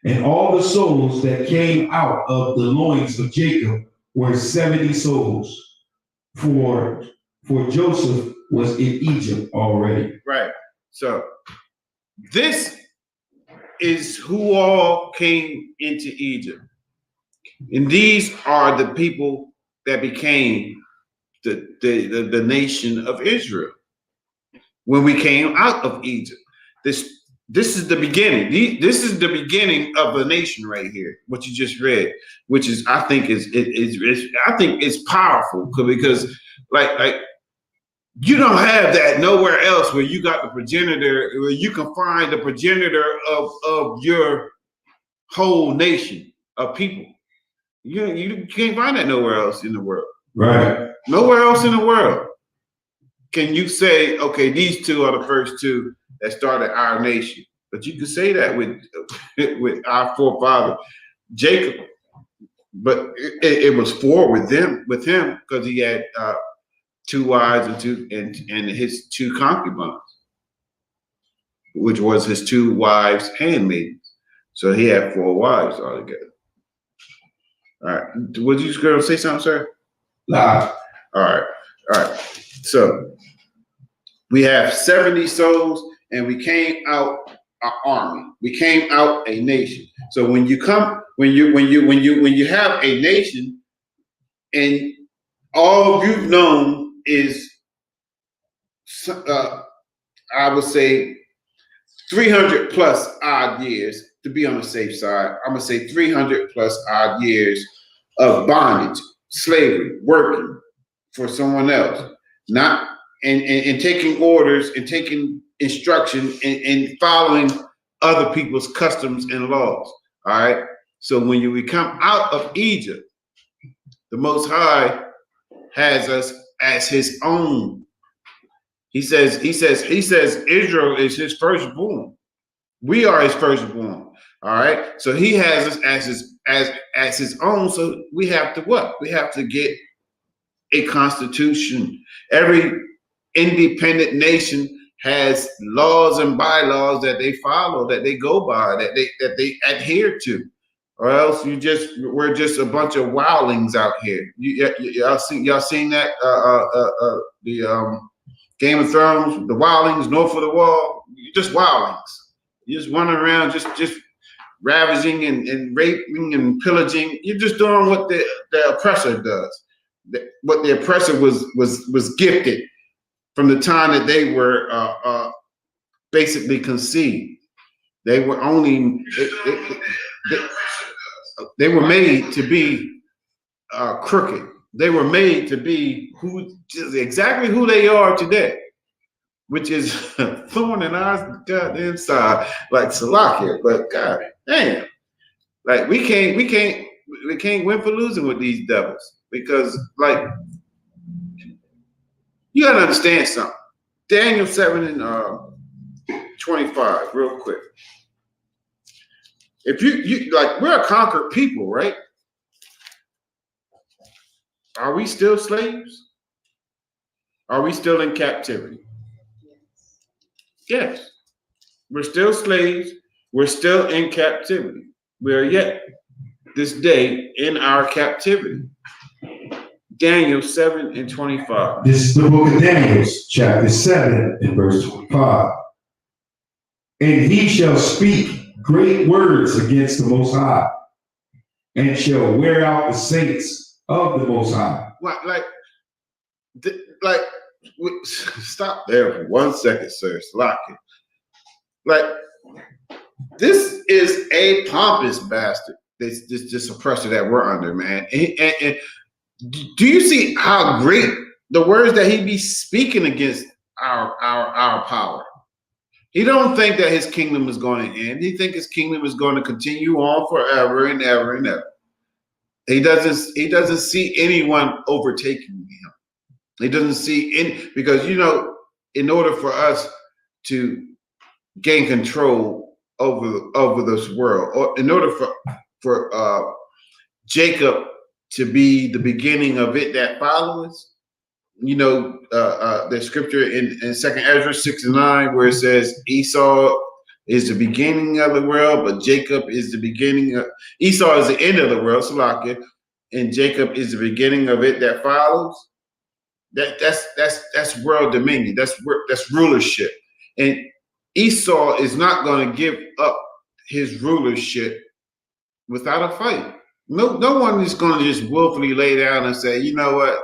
Speaker 10: And all the souls that came out of the loins of Jacob were 70 souls. For Joseph was in Egypt already.
Speaker 3: Right. So this is who all came into Egypt. And these are the people that became the nation of Israel when we came out of Egypt. This is the beginning. This is the beginning of the nation right here. What you just read, which is I think is powerful because like you don't have that nowhere else where you got the progenitor, where you can find the progenitor of your whole nation of people. You can't find that nowhere else in the world.
Speaker 10: Right.
Speaker 3: Nowhere else in the world can you say, okay, these 2 are the first 2 that started our nation. But you can say that with our forefather Jacob. But it was 4 with him because he had 2 wives and his 2 concubines, which was his 2 wives' handmaidens. So he had 4 wives altogether. All right. Was you just going to say something, sir?
Speaker 10: Nah.
Speaker 3: All right. So we have 70 souls, and we came out an army. We came out a nation. So when you have a nation, and all you've known is, I would say, 300 plus odd years. To be on the safe side, I'm gonna say 300 plus odd years of bondage, slavery, working for someone else, not and taking orders and taking instruction and following other people's customs and laws. All right. So when we come out of Egypt, the Most High has us as His own. He says Israel is His firstborn. We are His firstborn. All right. So He has us as His own. So we have to what? We have to get a constitution. Every independent nation has laws and bylaws that they follow, that they go by, that they adhere to, or else we're just a bunch of wildlings out here. Y'all seen that the Game of Thrones, the wildlings north of the wall? You're just wildlings. You just running around, just ravaging and raping and pillaging. You're just doing what the oppressor does. What the oppressor was gifted from the time that they were basically conceived. They were only they were made to be crooked. They were made to be exactly who they are today, which is thorn in our goddamn side, like Salakia. But God damn, like we can't win for losing with these devils. because like you gotta understand something. Daniel 7 and 25, real quick. If you like, we're a conquered people, right? Are we still slaves? Are we still in captivity? Yes. We're still slaves. We're still in captivity. We are yet this day in our captivity. Daniel 7 and 25.
Speaker 10: This is the book of Daniel, chapter 7 and verse 25. And he shall speak great words against the Most High, and shall wear out the saints of the Most High.
Speaker 3: What, stop there for 1 second, sir. Lock it. Like, this is a pompous bastard. This oppressor that we're under, man. And do you see how great the words that he be speaking against our power? He don't think that his kingdom is going to end. He think his kingdom is going to continue on forever and ever and ever. He doesn't see anyone overtaking him. He doesn't see any, because in order for us to gain control over this world, or in order for Jacob to be the beginning of it that follows, the scripture in 2nd Ezra 6 and 9, where it says Esau is the beginning of the world, but Jacob is the beginning of Esau is the end of the world, Salakia, and Jacob is the beginning of it that follows. That's world dominion. That's rulership. And Esau is not going to give up his rulership without a fight. No one is going to just willfully lay down and say, you know what,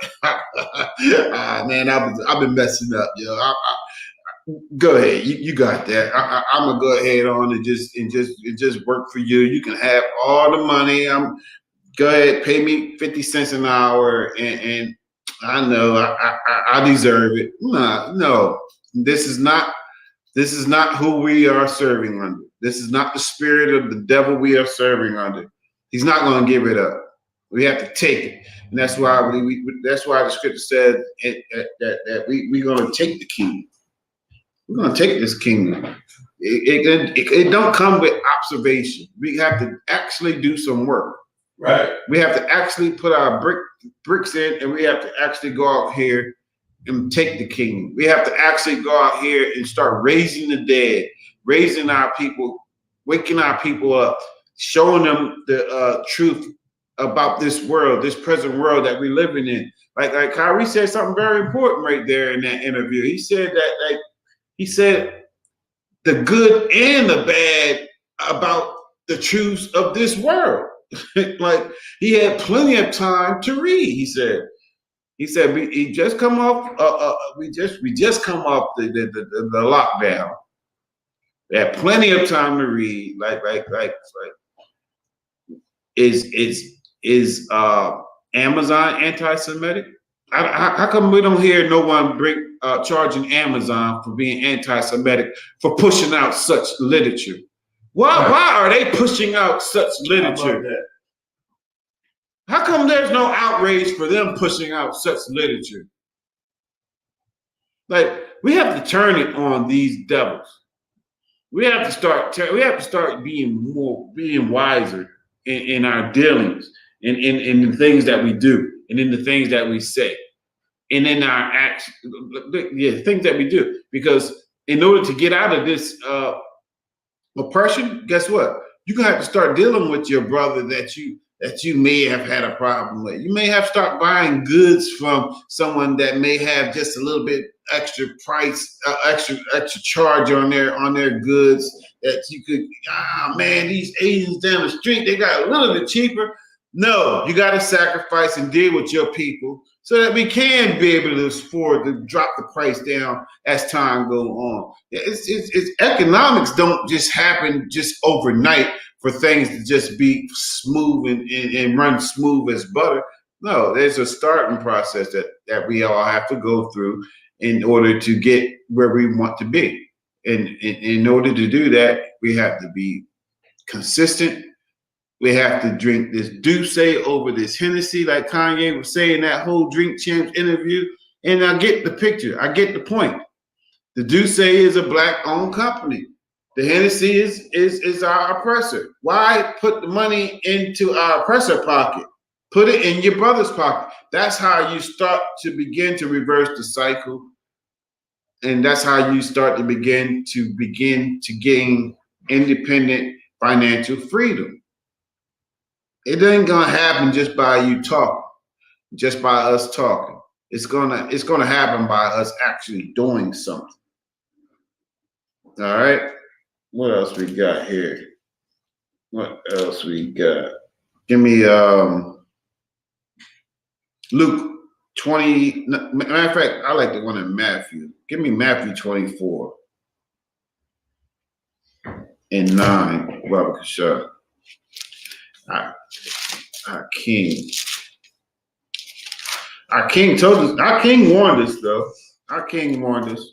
Speaker 3: man, I've been messing up, yo. Go ahead, you got that. I'm gonna go ahead on and just work for you. You can have all the money. Go ahead, pay me 50 cents an hour, and I know I deserve it. No, this is not who we are serving under. This is not the spirit of the devil we are serving under. He's not going to give it up. We have to take it, and that's why that's why the scripture says that we're going to take the kingdom. We're going to take this kingdom. It don't come with observation. We have to actually do some work.
Speaker 10: Right.
Speaker 3: We have to actually put our bricks in, and we have to actually go out here and take the kingdom. We have to actually go out here and start raising the dead, raising our people, waking our people up, showing them the truth about this world, this present world that we're living in. Like Kyrie said something very important right there in that interview. He said that, he said the good and the bad about the truths of this world. Like, he had plenty of time to read. He said we just come off we just come off the lockdown. We had plenty of time to read. Is Amazon anti-Semitic? How come we don't hear no one charging Amazon for being anti-Semitic for pushing out such literature? Why are they pushing out such literature? How come there's no outrage for them pushing out such literature? Like, we have to turn it on these devils. We have to start being wiser in our dealings, in the things that we do, and in the things that we say, and in our acts, things that we do. Because in order to get out of this oppression, guess what? You're gonna have to start dealing with your brother that you may have had a problem with. You may have to start buying goods from someone that may have just a little bit extra price, extra charge on their goods, that you could, man, these Asians down the street, they got a little bit cheaper. No, you got to sacrifice and deal with your people so that we can be able to afford to drop the price down as time goes on. It's economics don't just happen just overnight for things to just be smooth and run smooth as butter. No, there's a starting process that we all have to go through in order to get where we want to be. And in order to do that, we have to be consistent. We have to drink this Douce over this Hennessy, like Kanye was saying that whole Drink Champs interview. And I get the picture. I get the point. The Douce is a black-owned company. The Hennessy is our oppressor. Why put the money into our oppressor pocket? Put it in your brother's pocket. That's how you start to begin to reverse the cycle. And that's how you start to begin to gain independent financial freedom. It ain't gonna happen just by you talking, just by us talking. It's gonna happen by us actually doing something. All right. What else we got here? What else we got? Give me Luke 20. Matter of fact, I like the one in Matthew. Give me Matthew 24 and 9. Robert Kashar. Our king. Our king told us. Our king warned us, though. Our king warned us.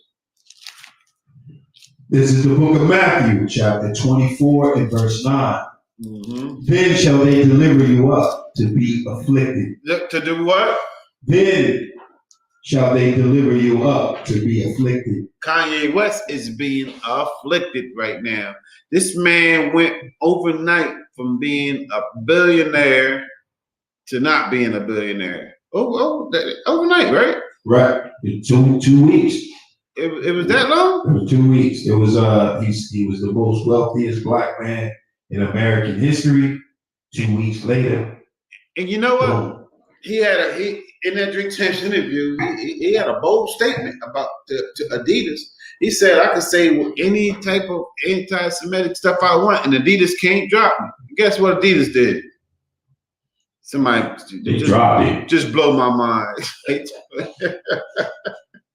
Speaker 10: This is the book of Matthew, chapter 24 and verse 9.
Speaker 3: Mm-hmm.
Speaker 10: Then shall they deliver you up to be afflicted.
Speaker 3: To do what?
Speaker 10: Then shall they deliver you up to be afflicted.
Speaker 3: Kanye West is being afflicted right now. This man went overnight from being a billionaire to not being a billionaire. Overnight, right?
Speaker 10: Right. In two weeks.
Speaker 3: It was that long?
Speaker 10: It was 2 weeks. It was he was the most wealthiest black man in American history. 2 weeks later.
Speaker 3: And you know what? He in that Drink Champs interview, he had a bold statement about to Adidas. He said, I can say any type of anti-Semitic stuff I want, and Adidas can't drop me. Guess what Adidas did? Somebody
Speaker 10: dropped it.
Speaker 3: Just blow my mind.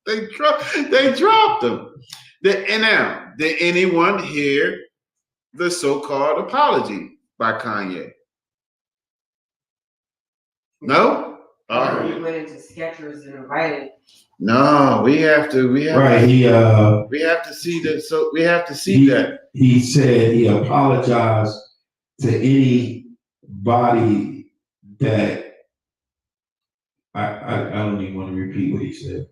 Speaker 3: They dropped them. And now, did anyone hear the so-called apology by Kanye? No? All right.
Speaker 19: He went into Skechers and invited.
Speaker 3: No, we have to see that. So we have to see that.
Speaker 10: He said he apologized to anybody that I don't even want to repeat what he said.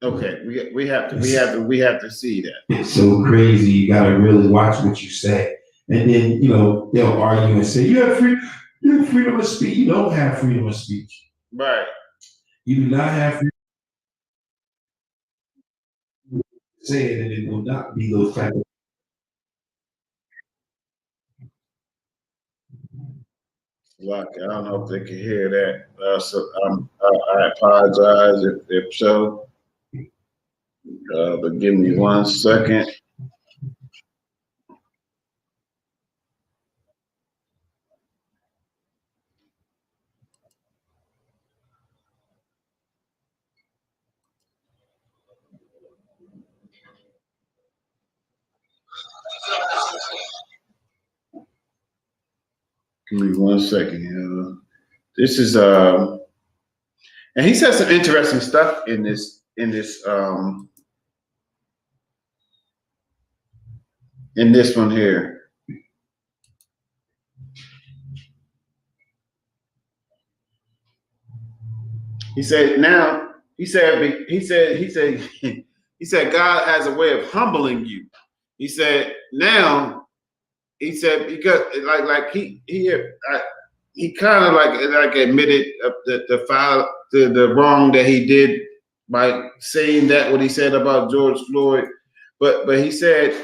Speaker 3: Okay, we have to see that.
Speaker 10: It's so crazy. You got to really watch what you say, and then they'll argue and say you have freedom of speech. You don't have freedom of speech.
Speaker 3: Right.
Speaker 10: You do not have freedom of saying that it will not be those type of.
Speaker 3: Like, I don't know if they can hear that. I apologize if so. But give me 1 second. Give me 1 second. This is and he said some interesting stuff in this one here. He said God has a way of humbling you. He said because he kind of like admitted the wrong that he did by saying that what he said about George Floyd, but he said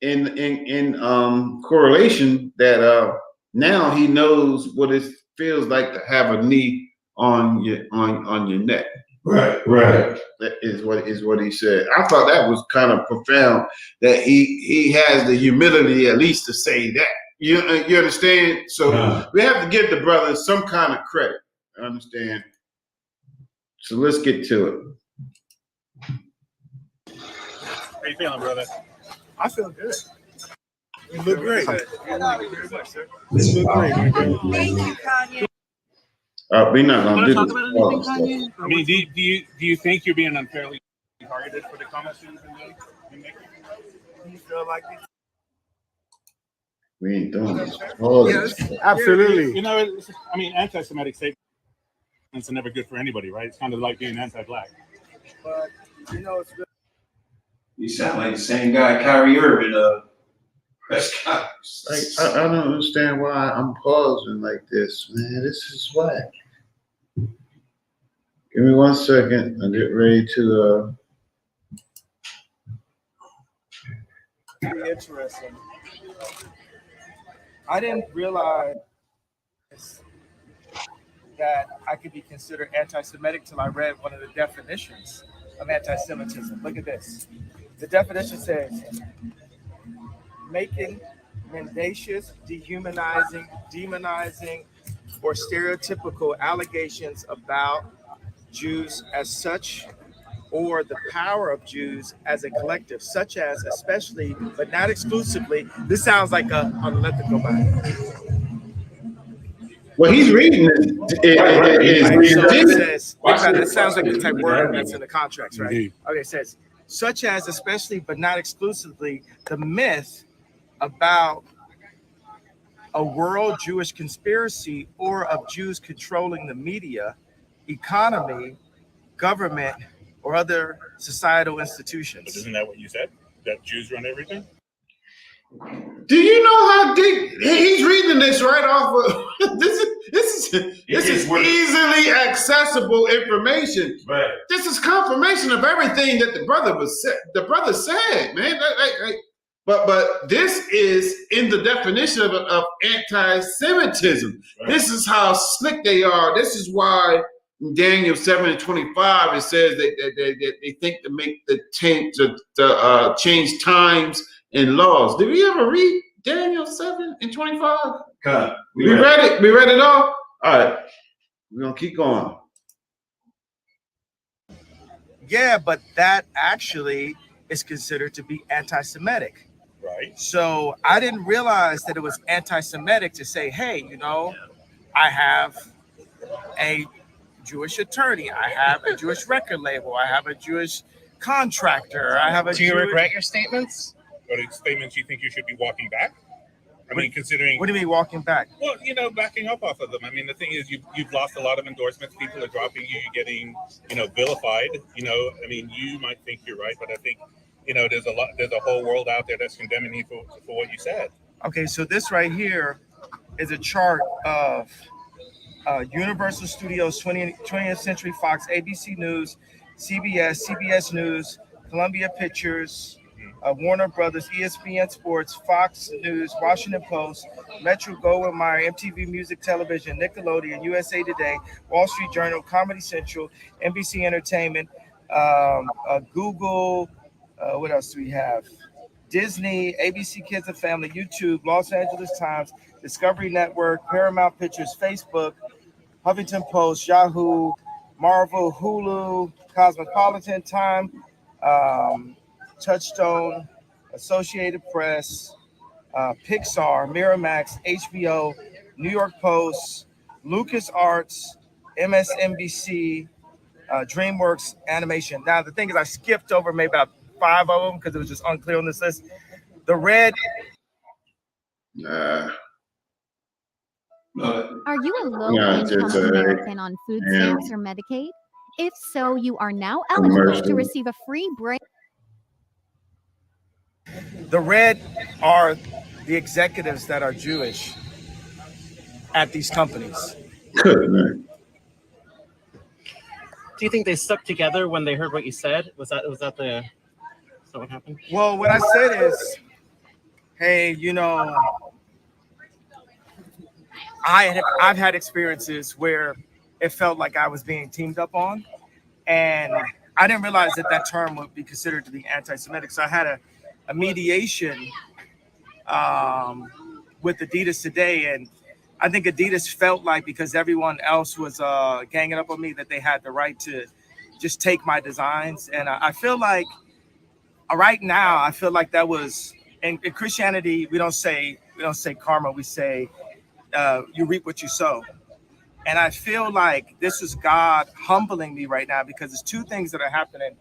Speaker 3: in correlation that now he knows what it feels like to have a knee on your neck.
Speaker 10: Right.
Speaker 3: That is what he said. I thought that was kind of profound that he has the humility at least to say that. You understand? So we have to give the brothers some kind of credit. I understand. So let's get to it.
Speaker 4: How you feeling, brother? I feel good. You look great. Thank you very much, sir. You look great.
Speaker 19: Thank you, Kanye.
Speaker 3: We're not gonna do
Speaker 4: this. I mean, do you think you're being unfairly targeted for the comments that you've been making? Do you feel like it?
Speaker 3: We ain't doing this. Yes,
Speaker 1: absolutely.
Speaker 4: You know, I mean, anti-Semitic statements are never good for anybody, right? It's kind of like being anti-black.
Speaker 15: But you know, it's good.
Speaker 10: You sound like the same guy Kyrie Irving press conference.
Speaker 3: Like, I don't understand why I'm pausing like this, man. This is whack. Give me 1 second. I'll get ready to
Speaker 15: Pretty interesting. I didn't realize that I could be considered anti-Semitic till I read one of the definitions of anti-Semitism. Look at this. The definition says, making mendacious, dehumanizing, demonizing, or stereotypical allegations about Jews as such, or the power of Jews as a collective, such as, especially, but not exclusively. This sounds like let it go by.
Speaker 3: Well, he's reading it.
Speaker 15: Says, this sounds like the type of word that's in the contracts, right? Okay, it says, such as, especially, but not exclusively, the myth about a world Jewish conspiracy or of Jews controlling the media, economy, government, or other societal institutions.
Speaker 4: But isn't that what you said? That Jews run everything?
Speaker 3: Do you know how deep he's reading this right off of this is easily accessible information.
Speaker 10: Right.
Speaker 3: This is confirmation of everything that the brother said, man. But this is in the definition of anti-Semitism. Right. This is how slick they are. This is why in Daniel 7:25 it says that they think to make the change times and laws. Did we ever read Daniel 7:25? We read it. We read it all. All right, we're gonna keep going.
Speaker 15: Yeah, but that actually is considered to be anti-Semitic.
Speaker 4: Right.
Speaker 15: So I didn't realize that it was anti-Semitic to say, hey, you know, I have a Jewish attorney, I have a Jewish record label, I have a Jewish contractor, I have a
Speaker 20: Do you regret your statements?
Speaker 4: Or the statements you think you should be walking back? I mean, considering...
Speaker 15: What do you mean walking back?
Speaker 4: Well, you know, backing up off of them. I mean, the thing is, you've lost a lot of endorsements. People are dropping you. You're getting, vilified. I mean, you might think you're right, but I think, there's a whole world out there that's condemning you for what you said.
Speaker 15: Okay, so this right here is a chart of Universal Studios, 20th Century Fox, ABC News, CBS News, Columbia Pictures, Warner Brothers, ESPN Sports, Fox News, Washington Post, Metro Goldwyn Mayer, MTV Music Television, Nickelodeon, USA Today, Wall Street Journal, Comedy Central, NBC Entertainment, Google, what else do we have? Disney, ABC Kids and Family, YouTube, Los Angeles Times, Discovery Network, Paramount Pictures, Facebook, Huffington Post, Yahoo, Marvel, Hulu, Cosmopolitan, Time, Touchstone, Associated Press, Pixar, Miramax, HBO, New York Post, LucasArts, MSNBC, DreamWorks Animation. Now, the thing is, I skipped over maybe about 5 of them because it was just unclear on this list. The red.
Speaker 21: Are you a low-income American on food stamps or Medicaid? If so, you are now eligible to receive a free brain.
Speaker 15: The red are the executives that are Jewish at these companies.
Speaker 3: Good.
Speaker 20: Do you think they stuck together when they heard what you said? Was that what happened?
Speaker 15: Well, what I said is, hey, I've had experiences where it felt like I was being teamed up on, and I didn't realize that term would be considered to be anti-Semitic. So I had a mediation with Adidas today, and I think Adidas felt like because everyone else was ganging up on me that they had the right to just take my designs, and I feel like right now I feel like that was in Christianity we don't say karma, we say you reap what you sow. And I feel like this is God humbling me right now because there's two things that are happening.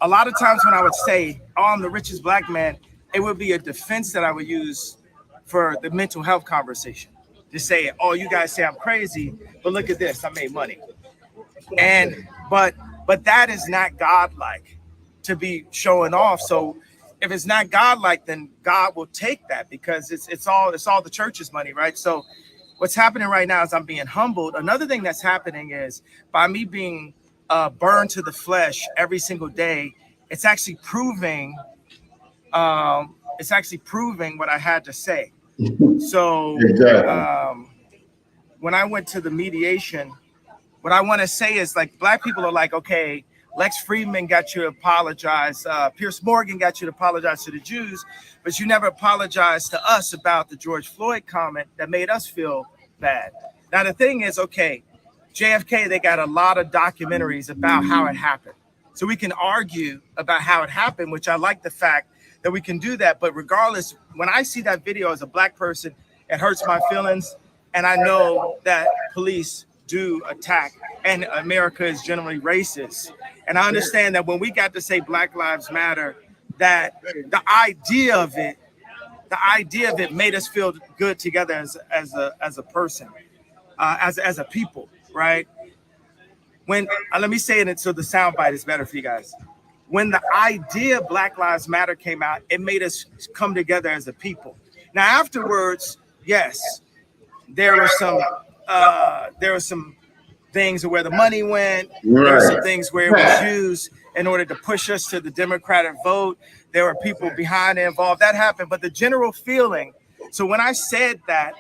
Speaker 15: A lot of times when I would say, oh, I'm the richest black man, it would be a defense that I would use for the mental health conversation. To say, oh, you guys say I'm crazy, but look at this, I made money. And but that is not godlike to be showing off. So if it's not godlike, then God will take that, because it's all the church's money, right? So what's happening right now is I'm being humbled. Another thing that's happening is by me being burned to the flesh every single day, it's actually proving what I had to say. So when I went to the mediation, what I want to say is, like, Black people are like, okay, Lex Friedman got you to apologize. Pierce Morgan got you to apologize to the Jews, but you never apologized to us about the George Floyd comment that made us feel bad. Now, the thing is, okay, JFK, they got a lot of documentaries about how it happened. So we can argue about how it happened, which I like the fact that we can do that. But regardless, when I see that video as a Black person, it hurts my feelings. And I know that police do attack, and America is generally racist. And I understand that when we got to say Black Lives Matter, that the idea of it made us feel good together as a person, as a people, right? When let me say it so the soundbite is better for you guys. When the idea of Black Lives Matter came out, it made us come together as a people. Now afterwards, yes, there were some things where the money went. Right. There were some things where it was used in order to push us to the Democratic vote. There were people behind it involved. That happened, but the general feeling. So when I said that,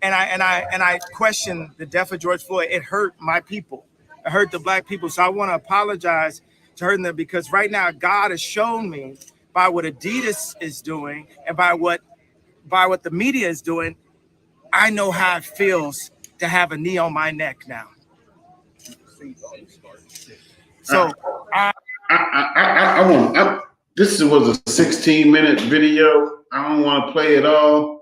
Speaker 15: and I questioned the death of George Floyd, it hurt my people. It hurt the Black people. So I want to apologize to hurting them, because right now God has shown me by what Adidas is doing and by what the media is doing, I know how it feels to have a knee on my neck now. So
Speaker 3: this was a 16-minute video. I don't want to play it all.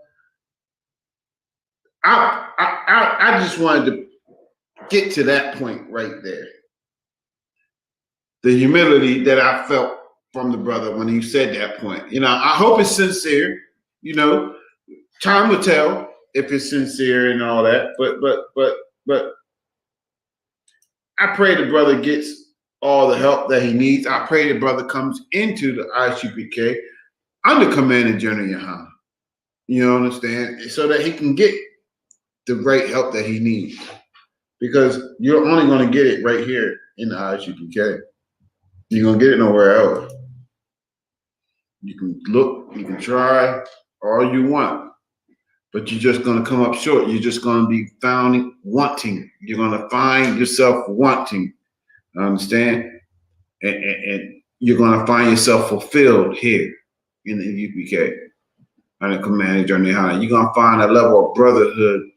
Speaker 3: I just wanted to get to that point right there. The humility that I felt from the brother when he said that point. You know, I hope it's sincere. You know, time will tell if it's sincere and all that. But I pray the brother gets all the help that he needs. I pray the brother comes into the Isupk under Command of General Yohana. You understand? So that he can get the great help that he needs. Because you're only going to get it right here in the Isupk. You're going to get it nowhere else. You can look, you can try all you want, but you're just going to come up short. You're just going to be found wanting. You're going to find yourself wanting. Understand? And you're going to find yourself fulfilled here in the UPK under Command of General Yohana. You're going to find a level of brotherhood,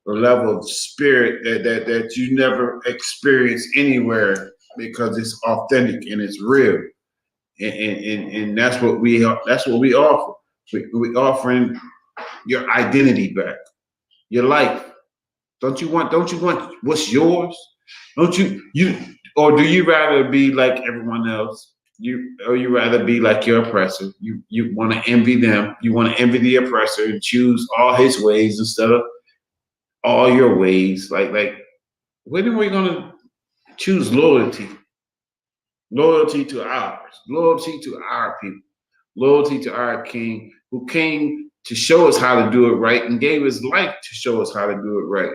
Speaker 3: a level of spirit that you never experienced anywhere, because it's authentic and it's real. And that's what we offer. We offering your identity back, your life. Don't you want what's yours? Or do you rather be like everyone else? Or you rather be like your oppressor? You want to envy them. You want to envy the oppressor and choose all his ways instead of all your ways. Like when are we gonna choose loyalty? Loyalty to ours, loyalty to our people, loyalty to our King, who came to show us how to do it right and gave his life to show us how to do it right,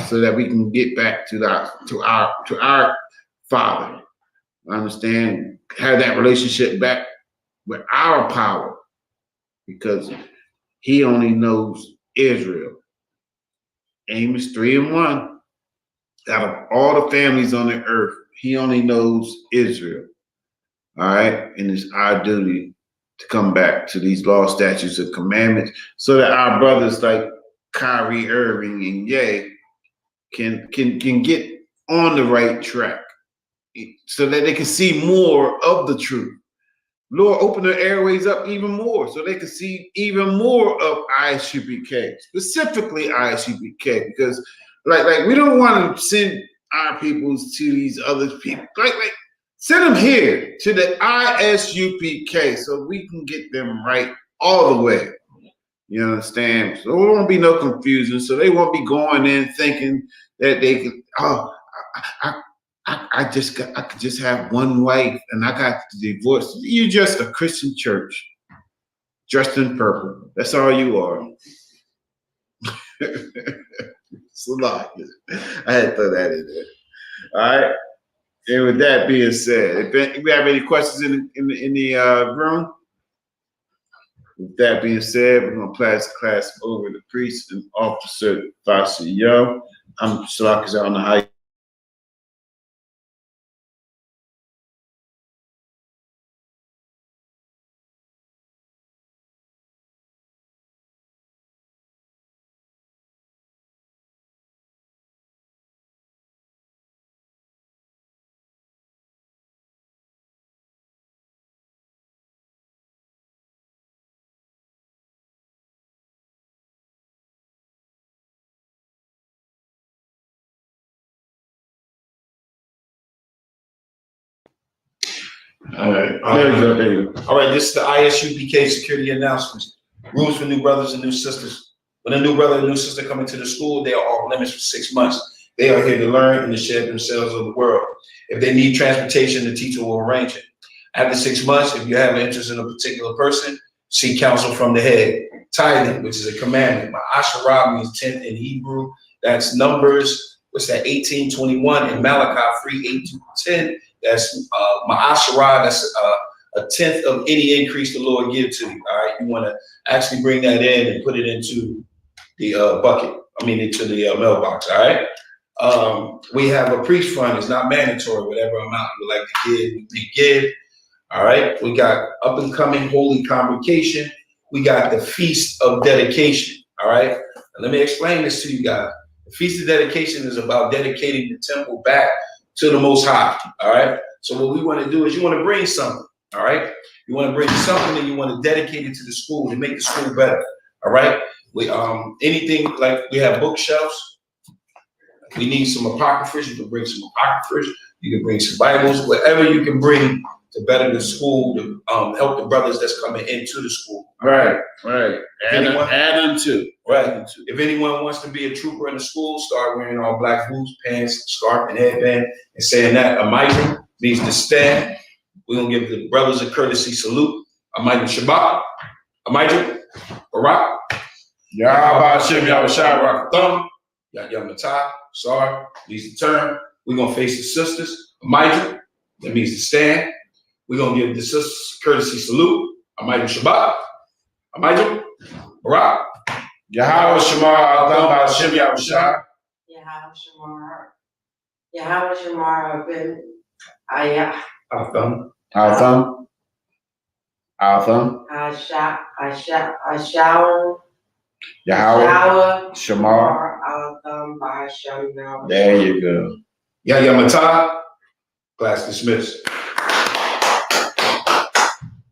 Speaker 3: so that we can get back to our Father. Understand? Have that relationship back with our power, because he only knows Israel. Amos 3:1. Out of all the families on the earth, he only knows Israel. All right. And it's our duty to come back to these law, statutes, and commandments, so that our brothers like Kyrie Irving and Ye can get on the right track, so that they can see more of the truth. Lord, open their airways up even more, so they can see even more of Isupk, specifically Isupk, because like we don't want to send our peoples to these other people. Like send them here to the Isupk, so we can get them right all the way. You understand? So there won't be no confusion. So they won't be going in thinking that they can, I could just have one wife and I got to divorce. You're just a Christian church dressed in purple. That's all you are. It's a lot. I had to throw that in there. All right. And with that being said, if we have any questions in the room, with that being said, we're gonna pass the class over to Priest and Officer Fasio. I'm Isupk, because I don't know how.
Speaker 10: All right. There you go. All right, this is the ISUPK security announcements. Rules for new brothers and new sisters. When a new brother and new sister come into the school, they are off limits for 6 months. They are here to learn and to share themselves with the world. If they need transportation, the teacher will arrange it. After 6 months, if you have an interest in a particular person, seek counsel from the head. Tithing, which is a commandment. Ma'asharah means 10th in Hebrew. That's Numbers, 18:21, and Malachi 3:8-10. That's Ma'asharah, that's a tenth of any increase the Lord give to you. All right, you want to actually bring that in and put it into the into the mailbox. All right. We have a priest fund. It's not mandatory. Whatever amount you would like to give, you may give. All right. We got up and coming holy convocation. We got the Feast of Dedication. All right. And let me explain this to you guys. The Feast of Dedication is about dedicating the temple back to the Most High. All right. So what we want to do is you want to bring something. All right. You want to bring something and you want to dedicate it to the school to make the school better. All right. We anything like we have bookshelves. We need some apocryphas. You can bring some apocryphas. You can bring some Bibles. Whatever you can bring to better the school, to help the brothers that's coming into the school.
Speaker 3: Right. Add them too.
Speaker 10: Right. If anyone wants to be a trooper in the school, start wearing all black boots, pants, scarf, and headband, and saying that a mitre means to stand. We're gonna give the brothers a courtesy salute. A mitre Shabbat, a mitre, Barak, Yahweh Hashem Yahushua Rakatham, Yamatah, Sar, leads the turn. We're gonna face the sisters, a mitre, that means to stand. We're gonna give the sisters courtesy salute. A mitre Shabbat, a mitre, Barak, Yahweh Shemar Adam Hashem Yahushua.
Speaker 19: Yahweh Shemar. Yahweh Shemar ben Ayah.
Speaker 10: Atham.
Speaker 19: Ashawan.
Speaker 3: Yahweh Shemar.
Speaker 19: Adam Ba'Shem.
Speaker 3: There you go.
Speaker 10: Yamatah. Class dismissed.